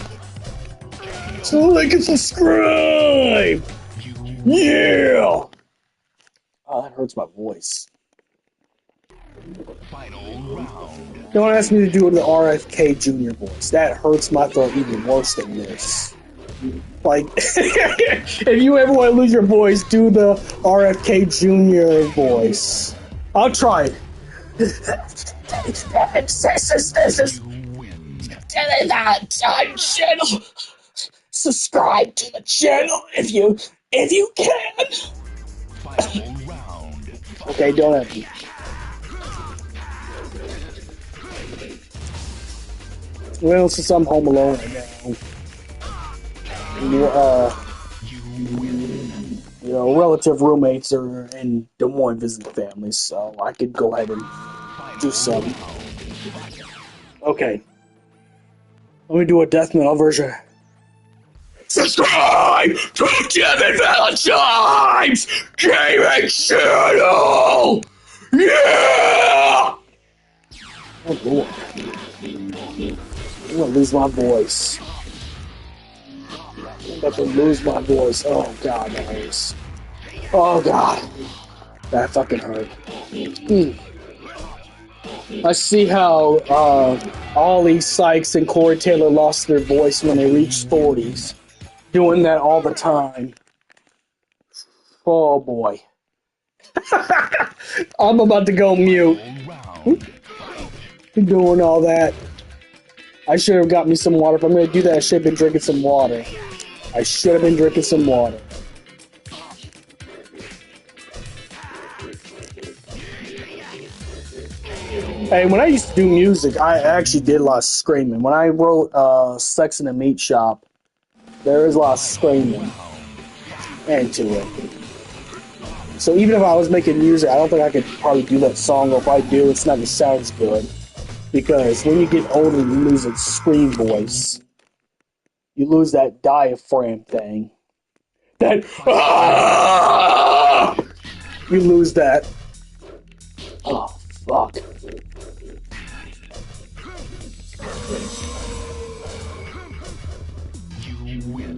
So like and subscribe! Yeah! Oh, that hurts my voice. Don't ask me to do the RFK Jr. voice. That hurts my throat even worse than this. Like, if you ever want to lose your voice, do the RFK Jr. voice. I'll try it. Channel. Subscribe to the channel if you can. Okay, don't have to. Well, since I'm home alone right now, you know, relative roommates are in Des Moines visiting families, so I could go ahead and do some. Okay. Let me do a death metal version. Subscribe to Kevin Valentine's Gaming Channel! Yeah! Oh boy. I'm gonna lose my voice. I'm about to lose my voice. Oh god, that hurts. Oh god. That fucking hurt. I see how Ollie Sykes and Corey Taylor lost their voice when they reached 40s. Doing that all the time. Oh boy. I'm about to go mute. Doing all that. I should have got me some water. If I'm going to do that, I should have been drinking some water. I should have been drinking some water. Hey, when I used to do music, I actually did a lot of screaming. When I wrote Sex in the Meat Shop, there is a lot of screaming into it. So even if I was making music, I don't think I could probably do that song, or if I do, it's not going to sound as good. Because when you get older, you lose a scream voice. You lose that diaphragm thing. That you lose that. Oh fuck.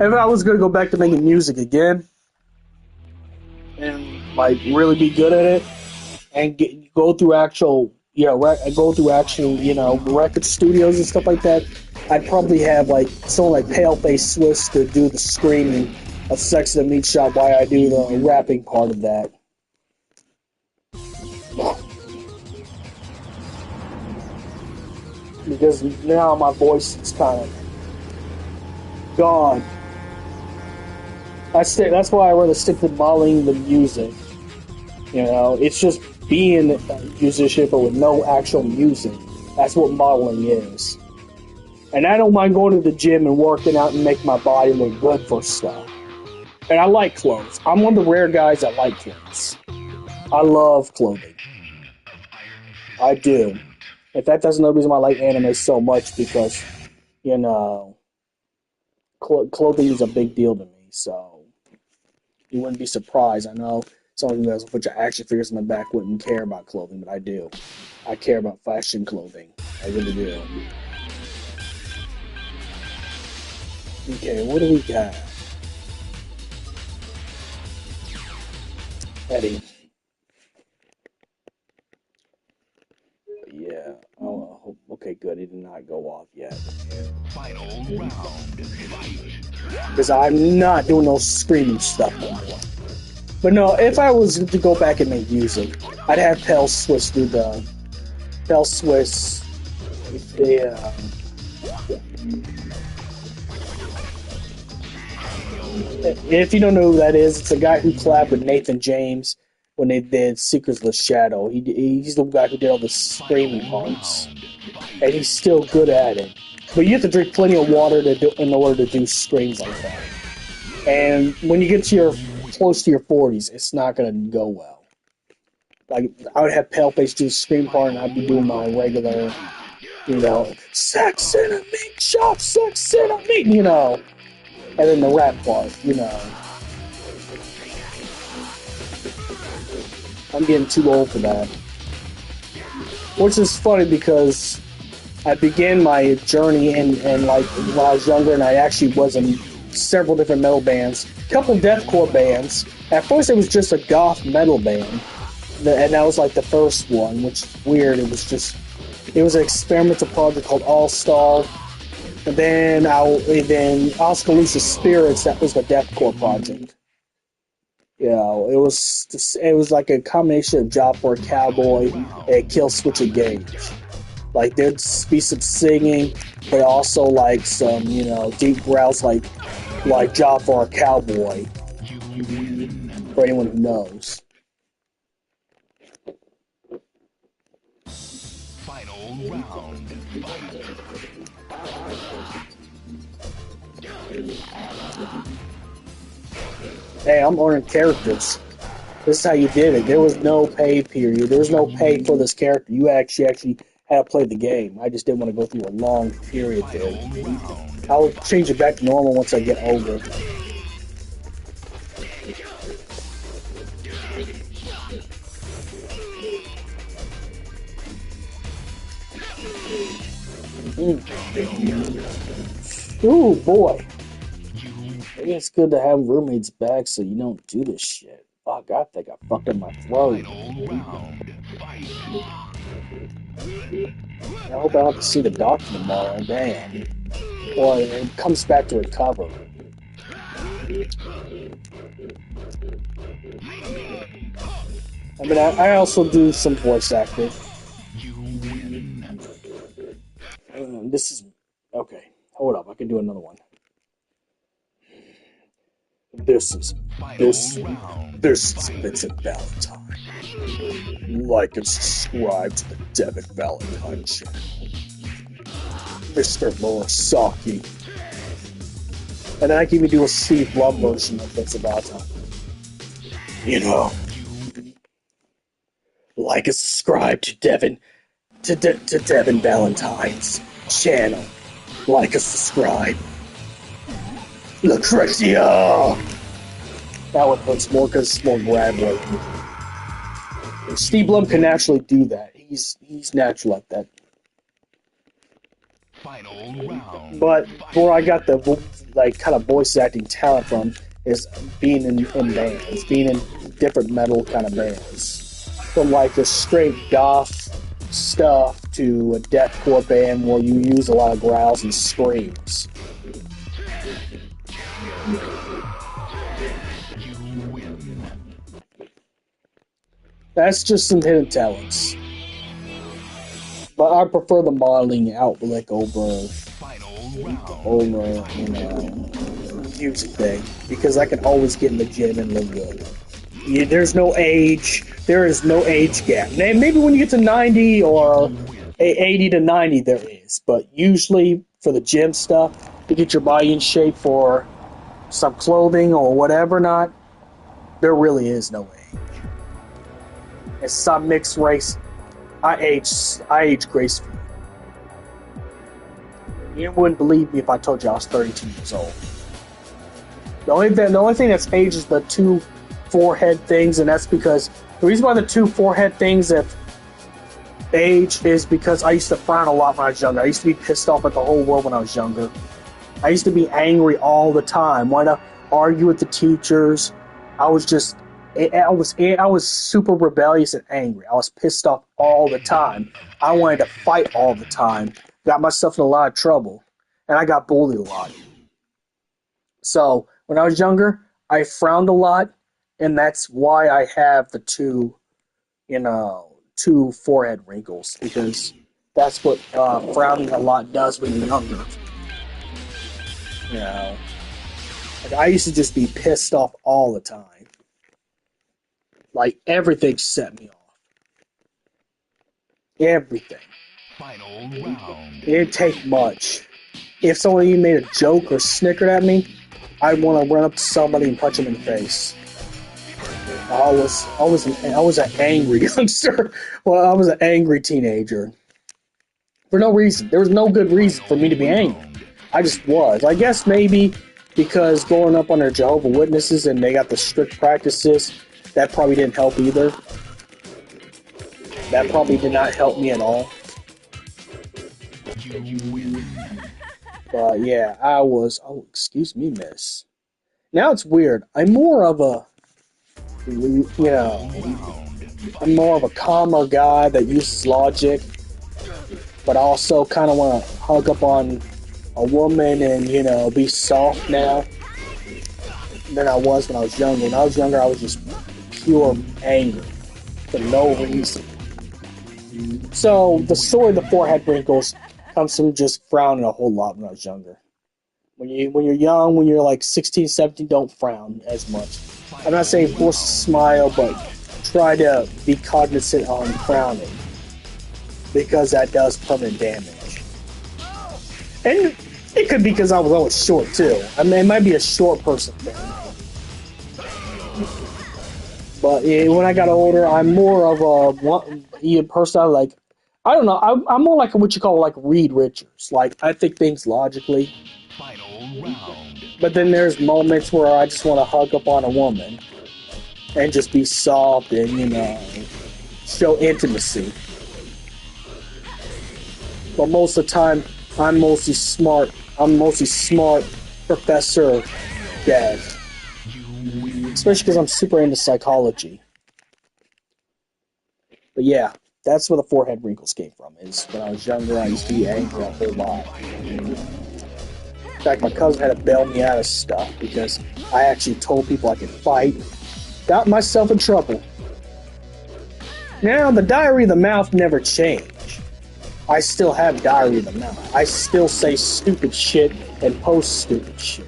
If I was gonna go back to making music again, and like really be good at it, and go through actual, go through actual, record studios and stuff like that, I'd probably have like someone like Paleface Swiss to do the screaming of Sex in the Meat Shop while I do the rapping part of that. Because now my voice is kind of gone. That's why I rather stick to modeling the music. It's just being a musician but with no actual music. That's what modeling is. And I don't mind going to the gym and working out and make my body look good for stuff. And I like clothes. I'm one of the rare guys that like clothes. I love clothing. I do. In fact, that's another reason why I like anime so much, because, clothing is a big deal to me, so you wouldn't be surprised. I know some of you guys will put your action figures in the back wouldn't care about clothing, but I do. I care about fashion clothing. I really do. Okay, what do we got? Eddie. Yeah. Oh, okay, good. He did not not go off yet. Final round. Fight. Because I'm not doing no screaming stuff anymore. But no, if I was to go back and make music, I'd have Pell Swiss do the Pell Swiss. The if you don't know who that is, it's a guy who collabed with Nathan James when they did Secrets of the Shadow. He's the guy who did all the screaming parts, and he's still good at it. But you have to drink plenty of water in order to do screams like that. And when you get to your close to your 40s, it's not gonna go well. Like I would have Paleface do the scream part, and I'd be doing my regular, sex in a meat shop, sex in a meat, and then the rap part, I'm getting too old for that. Which is funny because I began my journey and like when I was younger, and I actually was in several different metal bands, a couple deathcore bands. At first, it was just a goth metal band, and that was like the first one, which is weird. It was an experimental project called All Star, and then Oskaloosa Spirits. That was the deathcore project. It was like a combination of Job for a Cowboy and Kill Switch Engage. Like there'd be some singing, but also like some deep growls like Job for a Cowboy. For anyone who knows. Final round. Fight. Hey, I'm learning characters. This is how you did it. There was no pay period. There was no pay for this character. You actually had to play the game. I just didn't want to go through a long period there. I'll change it back to normal once I get older. Ooh, boy. Maybe it's good to have roommates back so you don't do this shit. Fuck, I think I fucked up my throat. I hope I don't have to see the doctor tomorrow, damn. Or it comes back to recover. I mean, I also do some voice acting. This is... Okay, hold up, I can do another one. This is Vincent Valentine. Like and subscribe to the Devin Valentine channel. Mr. Murasaki. And then I can even do a Steve Blum version of Vincent Valentine. Like and subscribe to Devin Valentine's channel. Like and subscribe. Lucretia! That one hurts more because it's more grab-worthy. Steve Blum can naturally do that. He's natural at that. Final round. But where I got the kind of voice acting talent from is being in bands, being in different metal kind of bands. From like the straight goth stuff to a deathcore band where you use a lot of growls and screams. That's just some hidden talents. But I prefer the modeling outlook over music thing. Because I can always get in the gym and look good. There's no age. There is no age gap. Maybe when you get to 90 or 80 to 90 there is. But usually for the gym stuff, to get your body in shape for some clothing or whatever not, there really is no age. It's some mixed race. I age gracefully. You wouldn't believe me if I told you I was 32 years old. The only thing that's age is the two forehead things, and that's because the reason why the two forehead things have age is because I used to frown a lot when I was younger. I used to be pissed off at the whole world when I was younger. I used to be angry all the time. Wanted to argue with the teachers. I was super rebellious and angry. I was pissed off all the time. I wanted to fight all the time. got myself in a lot of trouble, and I got bullied a lot. So when I was younger, I frowned a lot, and that's why I have the two forehead wrinkles, because that's what frowning a lot does when you're younger. You know, like I used to just be pissed off all the time. Like everything set me off. Everything. Final round. It didn't take much. If someone even made a joke or snickered at me, I'd want to run up to somebody and punch him in the face. I was an angry youngster. Well, I was an angry teenager. For no reason. There was no good reason for me to be angry. I just was. I guess maybe because growing up under Jehovah's Witnesses and they got the strict practices, that probably didn't help either. That probably did not help me at all. You win. But yeah, I was. Oh, excuse me, miss. Now it's weird. I'm more of a, I'm more of a calmer guy that uses logic, but I also kind of want to hug up on a woman and, be soft now than I was when I was younger. When I was younger, I was just pure anger for no reason. So the story of the forehead wrinkles comes from just frowning a whole lot when I was younger. When you're young, when you're like 16, 17, don't frown as much. I'm not saying force a smile, but try to be cognizant on frowning, because that does permanent damage. And it could be because I was always short too. I mean, it might be a short person thing. But when I got older, I'm more of a person. I don't know. I'm more like what you call like Reed Richards. Like I think things logically. Final round. But then there's moments where I just want to hug up on a woman and just be soft and show intimacy. But most of the time, I'm mostly smart. Professor Dad. Especially because I'm super into psychology. But yeah, that's where the forehead wrinkles came from. Is when I was younger, I used to be angry a whole lot. In fact, my cousin had to bail me out of stuff because I actually told people I could fight. Got myself in trouble. Now, the diary of the mouth never changed. I still have diary of the mouth. I still say stupid shit and post stupid shit.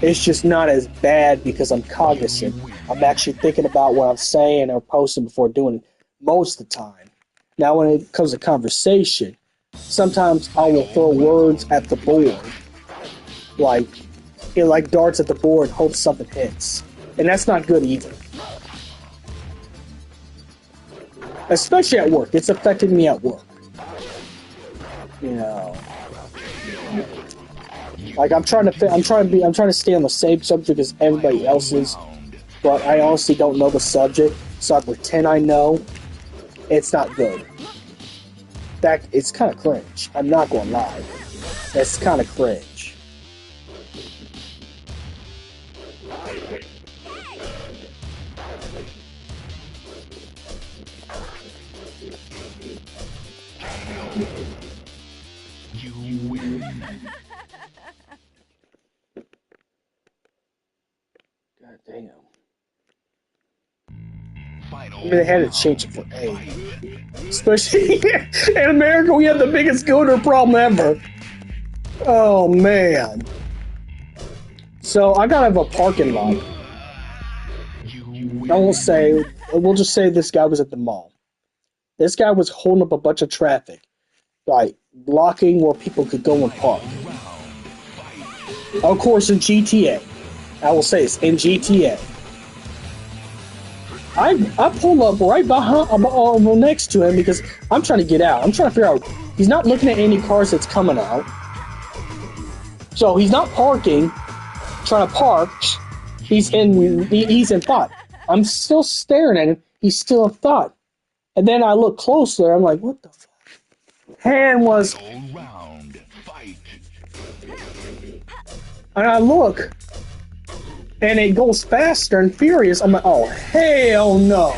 It's just not as bad because I'm cognizant. I'm actually thinking about what I'm saying or posting before doing it most of the time. Now, when it comes to conversation, sometimes I will throw words at the board, like darts at the board, hope something hits, and that's not good either. Especially at work, it's affected me at work. Like I'm trying to stay on the same subject as everybody else is, but I honestly don't know the subject, so I pretend I know. It's not good. In fact, it's kind of cringe. I'm not going to lie. It's kind of cringe. You win. God damn. Final I mean, they had to change it for A. Especially in America, we have the biggest gooner problem ever. Oh, man. So, I gotta have a parking lot. We'll just say this guy was at the mall. This guy was holding up a bunch of traffic, like blocking where people could go and park. Of course, in GTA. I will say it's in GTA. I pull up right behind, next to him because I'm trying to get out. I'm trying to figure out. He's not looking at any cars that's coming out. So he's not parking, trying to park. He's in thought. I'm still staring at him. He's still in thought. And then I look closer. I'm like, what the fuck? Hand was. round. Fight. And I look. And it goes faster and furious. I'm like, oh, hell no.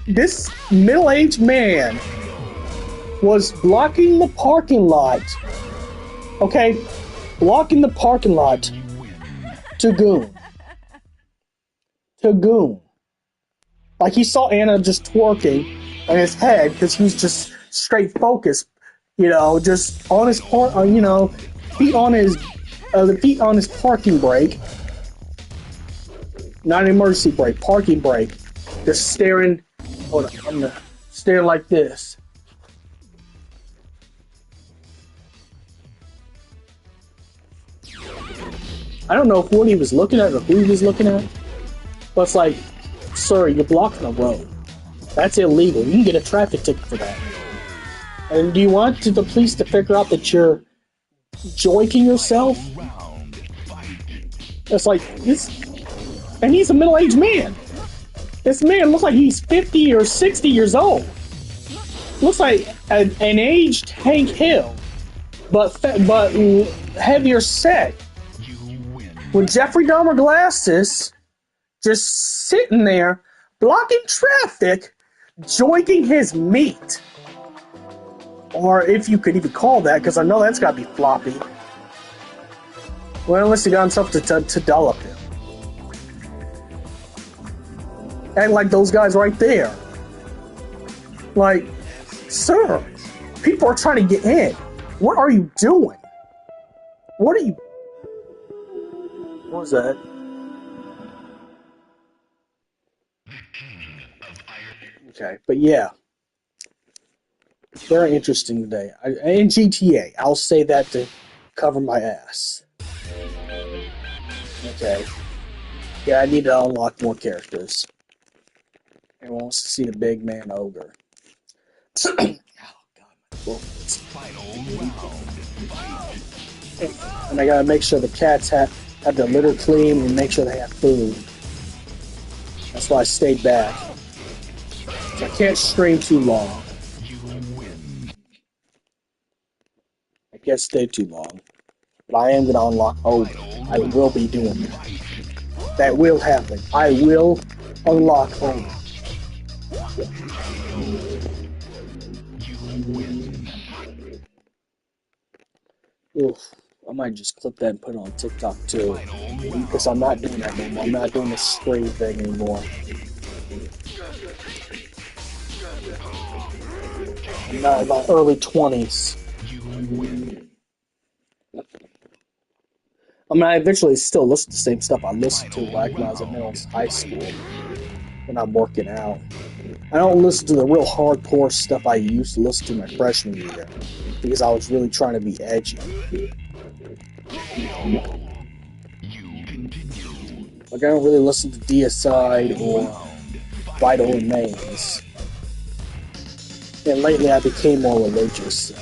This middle-aged man was blocking the parking lot. Okay? Blocking the parking lot to Goon. To Goon. Like, he saw Anna just twerking in his head because he was just straight focused, you know, just on his feet on his the feet on his parking brake, not an emergency brake, parking brake, just staring. Hold on, I'm gonna stare like this. I don't know what he was looking at or who he was looking at, but it's like, sir, you're blocking the road. That's illegal. You can get a traffic ticket for that. And do you want the police to figure out that you're joiking yourself? It's like, and he's a middle-aged man. This man looks like he's 50 or 60 years old. Looks like an aged Hank Hill, but heavier set. With Jeffrey Dahmer glasses, just sitting there, blocking traffic, joiking his meat. Or if you could even call that, because I know that's got to be floppy. Well, unless he got himself to dollop him. And like those guys right there. Like, sir, people are trying to get in. What are you doing? What are you... What was that? Okay, but yeah. Very interesting today. And GTA, I'll say that to cover my ass. Okay. Yeah, I need to unlock more characters. Everyone wants to see the big man ogre. Oh, God. And I gotta make sure the cats have their litter clean and make sure they have food. That's why I stayed back. I can't stream too long. I can't stay too long. But I am gonna unlock ogre. I will be doing that. That will happen. I will unlock ogre. Oof. I might just clip that and put it on TikTok too. Because I'm not doing that anymore. I'm not doing this screen thing anymore. I'm not in my early 20s. I mean, I eventually still listen to the same stuff I listened to like when I was in high school. When I'm working out. I don't listen to the real hardcore stuff I used to listen to my freshman year. Because I was really trying to be edgy. Like, I don't really listen to DSI or Vital Remains. And lately I became more religious.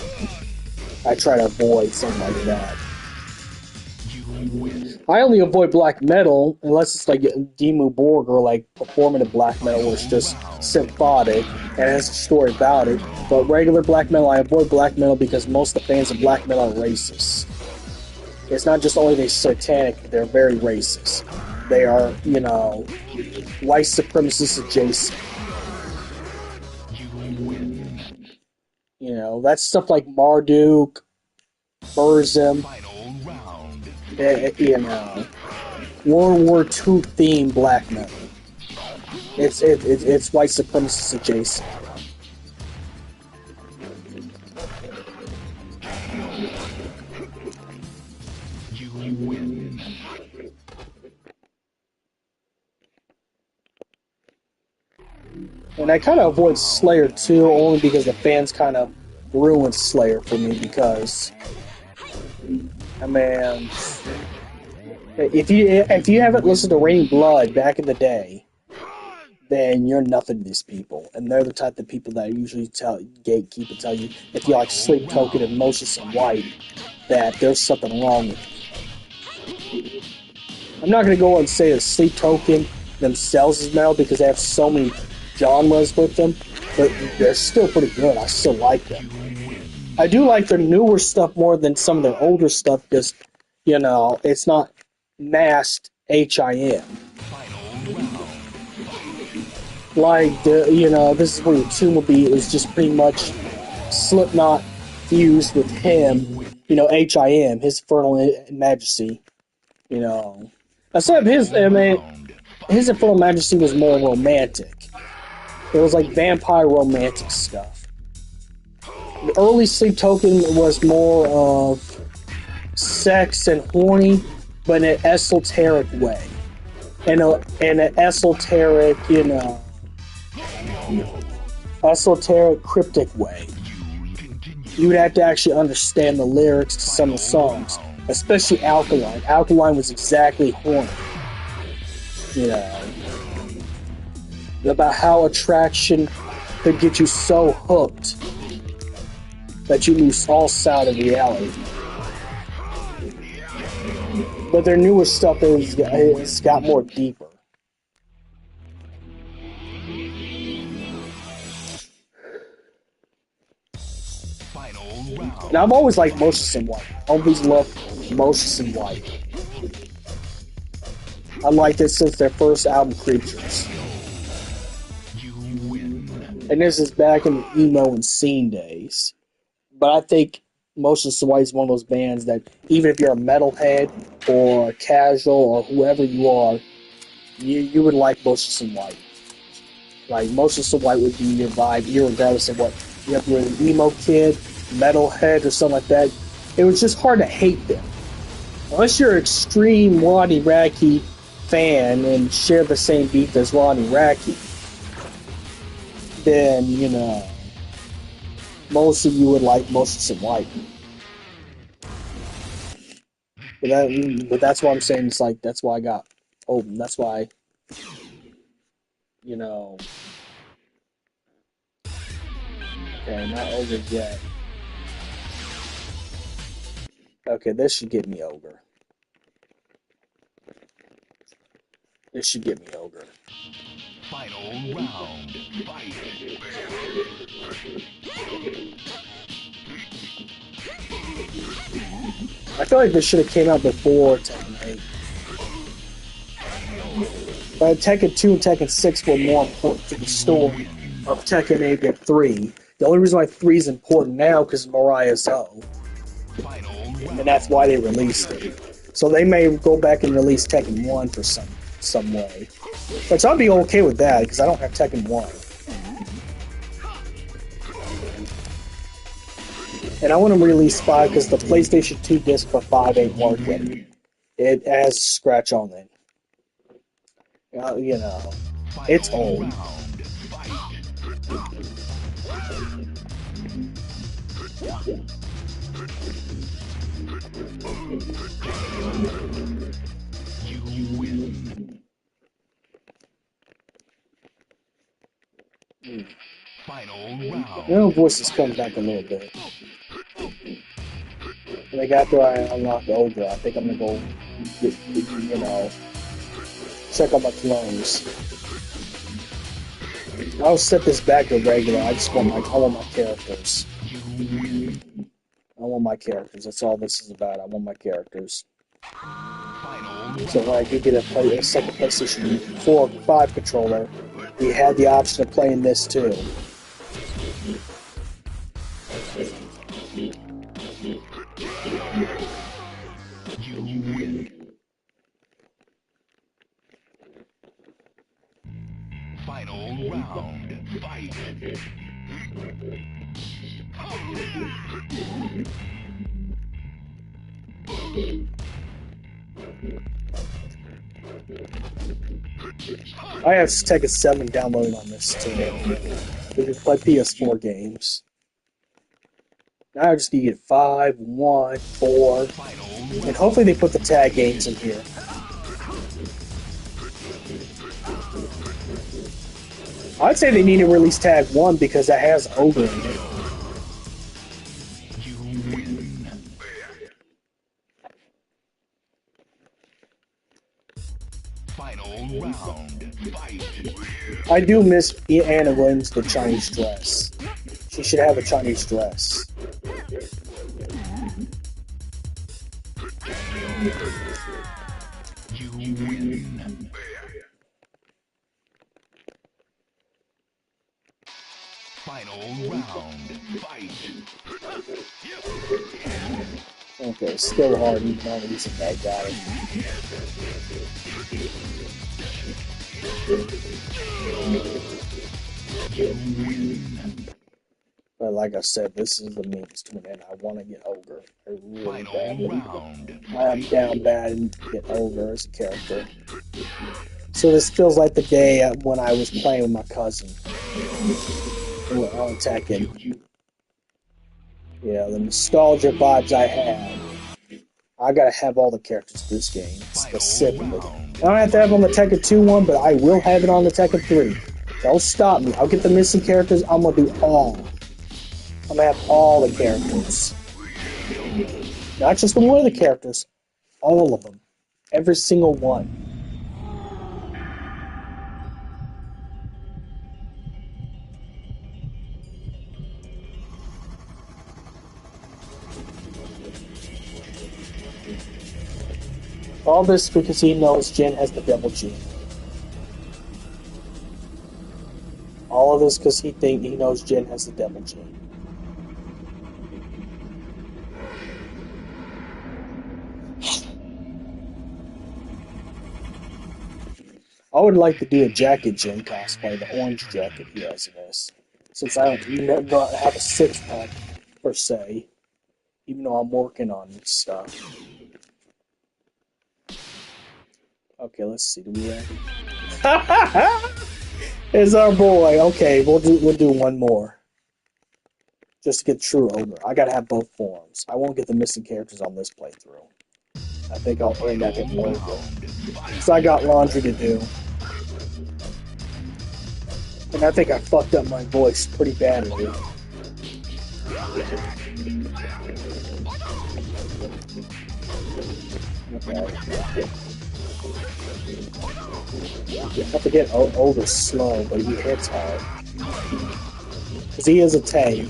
I try to avoid something like that. I only avoid black metal unless it's like Dimmu Borg or like performative black metal where it's just symphonic and has a story about it. But regular black metal, I avoid black metal because most of the fans of black metal are racist. It's not just only they satanic, they're very racist. They are, you know, white supremacist adjacent. You know, that's stuff like Marduk, Burzum, you know, World War II themed black metal. It's white supremacist adjacent. And I kind of avoid Slayer too, only because the fans kind of ruined Slayer for me. Because, I mean, if you haven't listened to Raining Blood back in the day, then you're nothing to these people, and they're the type of people that usually gatekeep and tell you if you like Sleep Token and Motionless in White that there's something wrong with you. I'm not going to go and say that Sleep Token themselves is metal because they have so many genres with them, but they're still pretty good. I still like them. I do like their newer stuff more than some of their older stuff because, you know, it's not masked HIM. Like, you know, This Is Where Your Tomb Will Be is just pretty much Slipknot fused with him, you know, HIM, his Infernal Majesty, you know. Except his, I mean, his Infernal Majesty was more romantic. It was like vampire romantic stuff. The early Sleep Token was more of sex and horny, but in an esoteric way. In an esoteric, you know, esoteric, cryptic way. You would have to actually understand the lyrics to some of the songs, especially Alkaline. Alkaline was exactly horny. You know, about how attraction could get you so hooked that you lose all sight of reality. But their newer stuff has got more deeper. And I've always liked Motions in White. I always loved Motions in White. I liked it since their first album, Creatures. And this is back in the emo and scene days. But I think Motions in White is one of those bands that, even if you're a metalhead or a casual or whoever you are, you would like Motions in White. Like, Motions in White would be your vibe, regardless of what, if you're an emo kid, metalhead, or something like that. It was just hard to hate them. Unless you're an extreme Ronnie Radke fan and share the same beat as Ronnie Radke, then, you know, most of you would like Motions in White. But that's what I'm saying. It's like, that's why I got open. That's why, you know. Okay, not over yet. Okay, this should get me Ogre. This should get me Ogre. Final round. Fight. I feel like this should have came out before Tekken 8. But Tekken 2 and Tekken 6 were more important to the story of Tekken 8 than 3. The only reason why 3 is important now because Mariah Zoe. And that's why they released it. So they may go back and release Tekken 1 for some way. Which I'll be okay with that because I don't have Tekken 1. And I want to release 5 because the PlayStation 2 disc for 5 ain't working. It has a scratch on it. You know, it's old. You win. Final round. You know, voices come back a little bit. Like after I unlock the Ogre, I think I'm gonna go, you know, check out my clones. I'll set this back to regular. I want my characters. I want my characters. That's all this is about. I want my characters. So when I do get a second PlayStation 4 or 5 controller, we had the option of playing this too. Final round. Fight. I have Tekken 7 downloaded on this too. We can play PS4 games. Now I just need to get 5, 1, 4, and hopefully they put the tag games in here. I'd say they need to release tag 1 because that has Ogre in it. Final round. Fight. I do miss Anna Williams' the Chinese dress. She should have a Chinese dress. You win. Final round. Fight. Okay, still hard even though he's a bad guy. But like I said, this is the means to an end. I want to get Ogre. I really Final badly. round. I am down bad and get Ogre as a character. So this feels like the day when I was playing with my cousin on Tekken. Yeah, the nostalgia vibes I had. I gotta have all the characters in this game, specifically. I don't have to have on the Tekken 2 one, but I will have it on the Tekken 3. Don't stop me. I'll get the missing characters. I'm gonna do all. I'm gonna have all the characters. Not just one of the characters. All of them. Every single one. All this because he knows Jin has the double gene. All of this because he knows Jin has the double gene. I would like to do a Jacket Jin cosplay, the orange jacket he has in this. Since I don't have a six-pack, per se. Even though I'm working on this stuff. Okay, let's see. Do we have... It's our boy. Okay, we'll do one more. Just to get true Ogre. I gotta have both forms. I won't get the missing characters on this playthrough. I think I'll end up in Ogre. Because I got laundry to do. And I think I fucked up my voice pretty badly. Okay. I forget Ogre's slow, but he hits hard. Because he is a tank.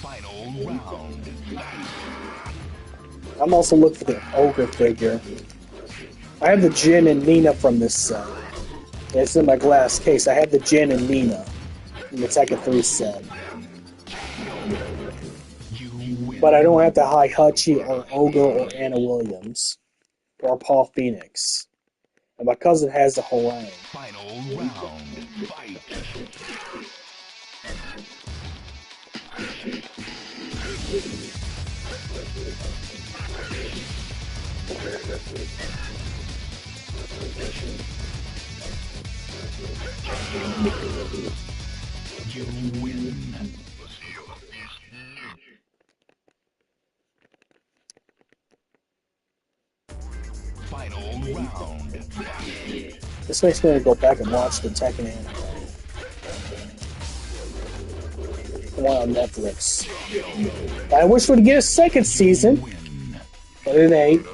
Final round. I'm also looking for the Ogre figure. I have the Jin and Nina from this set. It's in my glass case. I have the Jin and Nina in the Tekken 3 set. But I don't have the Heihachi or Ogre or Anna Williams. Or Paul Phoenix. And my cousin has the Hoang. Final round. Fight. You win. Final round. This makes me want to go back and watch the Tekken anime. The one on Netflix. I wish we'd get a second season, but it ain't.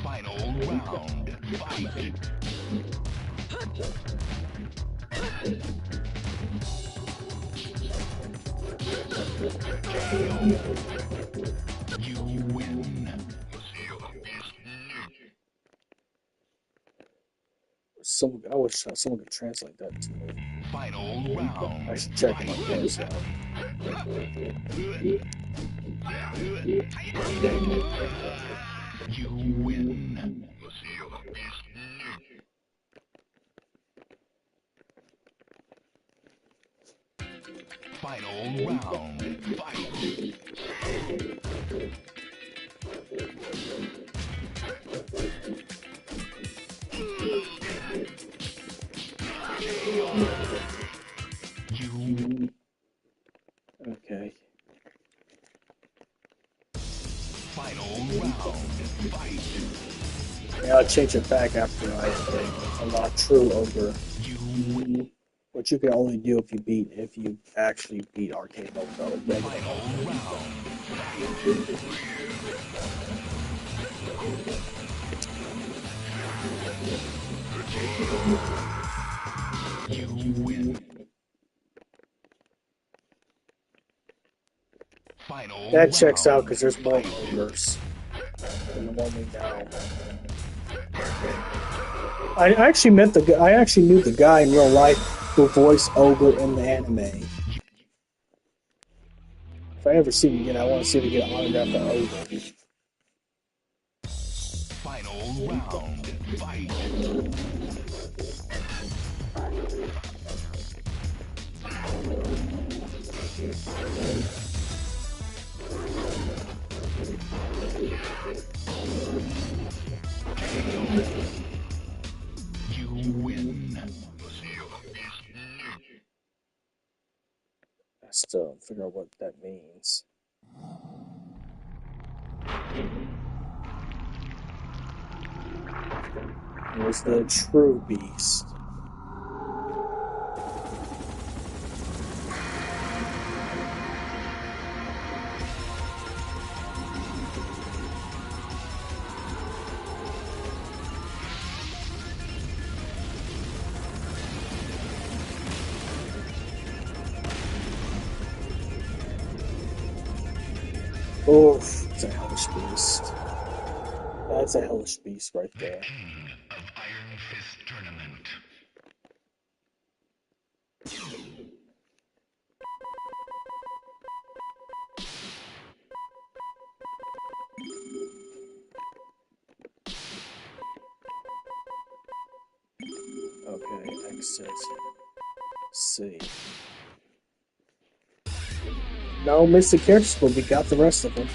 Final round. Fight. You win. I wish someone could translate that to me. Final round. I should check my voice out. You win. Final round. Fight. You. Okay. Final round. Fight. Yeah, I'll change it back after I unlock true Ogre. You win. Which you can only do if you actually beat arcade mode. Final round. You win. Final That checks out round. because there's more Fight. rumors than the one we know. I actually met the guy. I actually knew the guy in real life who voiced Ogre in the anime. If I ever see him again, I want to see him get an autograph for Ogre. Final round. Fight. You win. I still don't figure out what that means. It was the true beast. Oof, it's a hellish beast. That's a hellish beast right there. King of Iron Fist Tournament. Okay, exit. C. No missing characters, but we got the rest of them.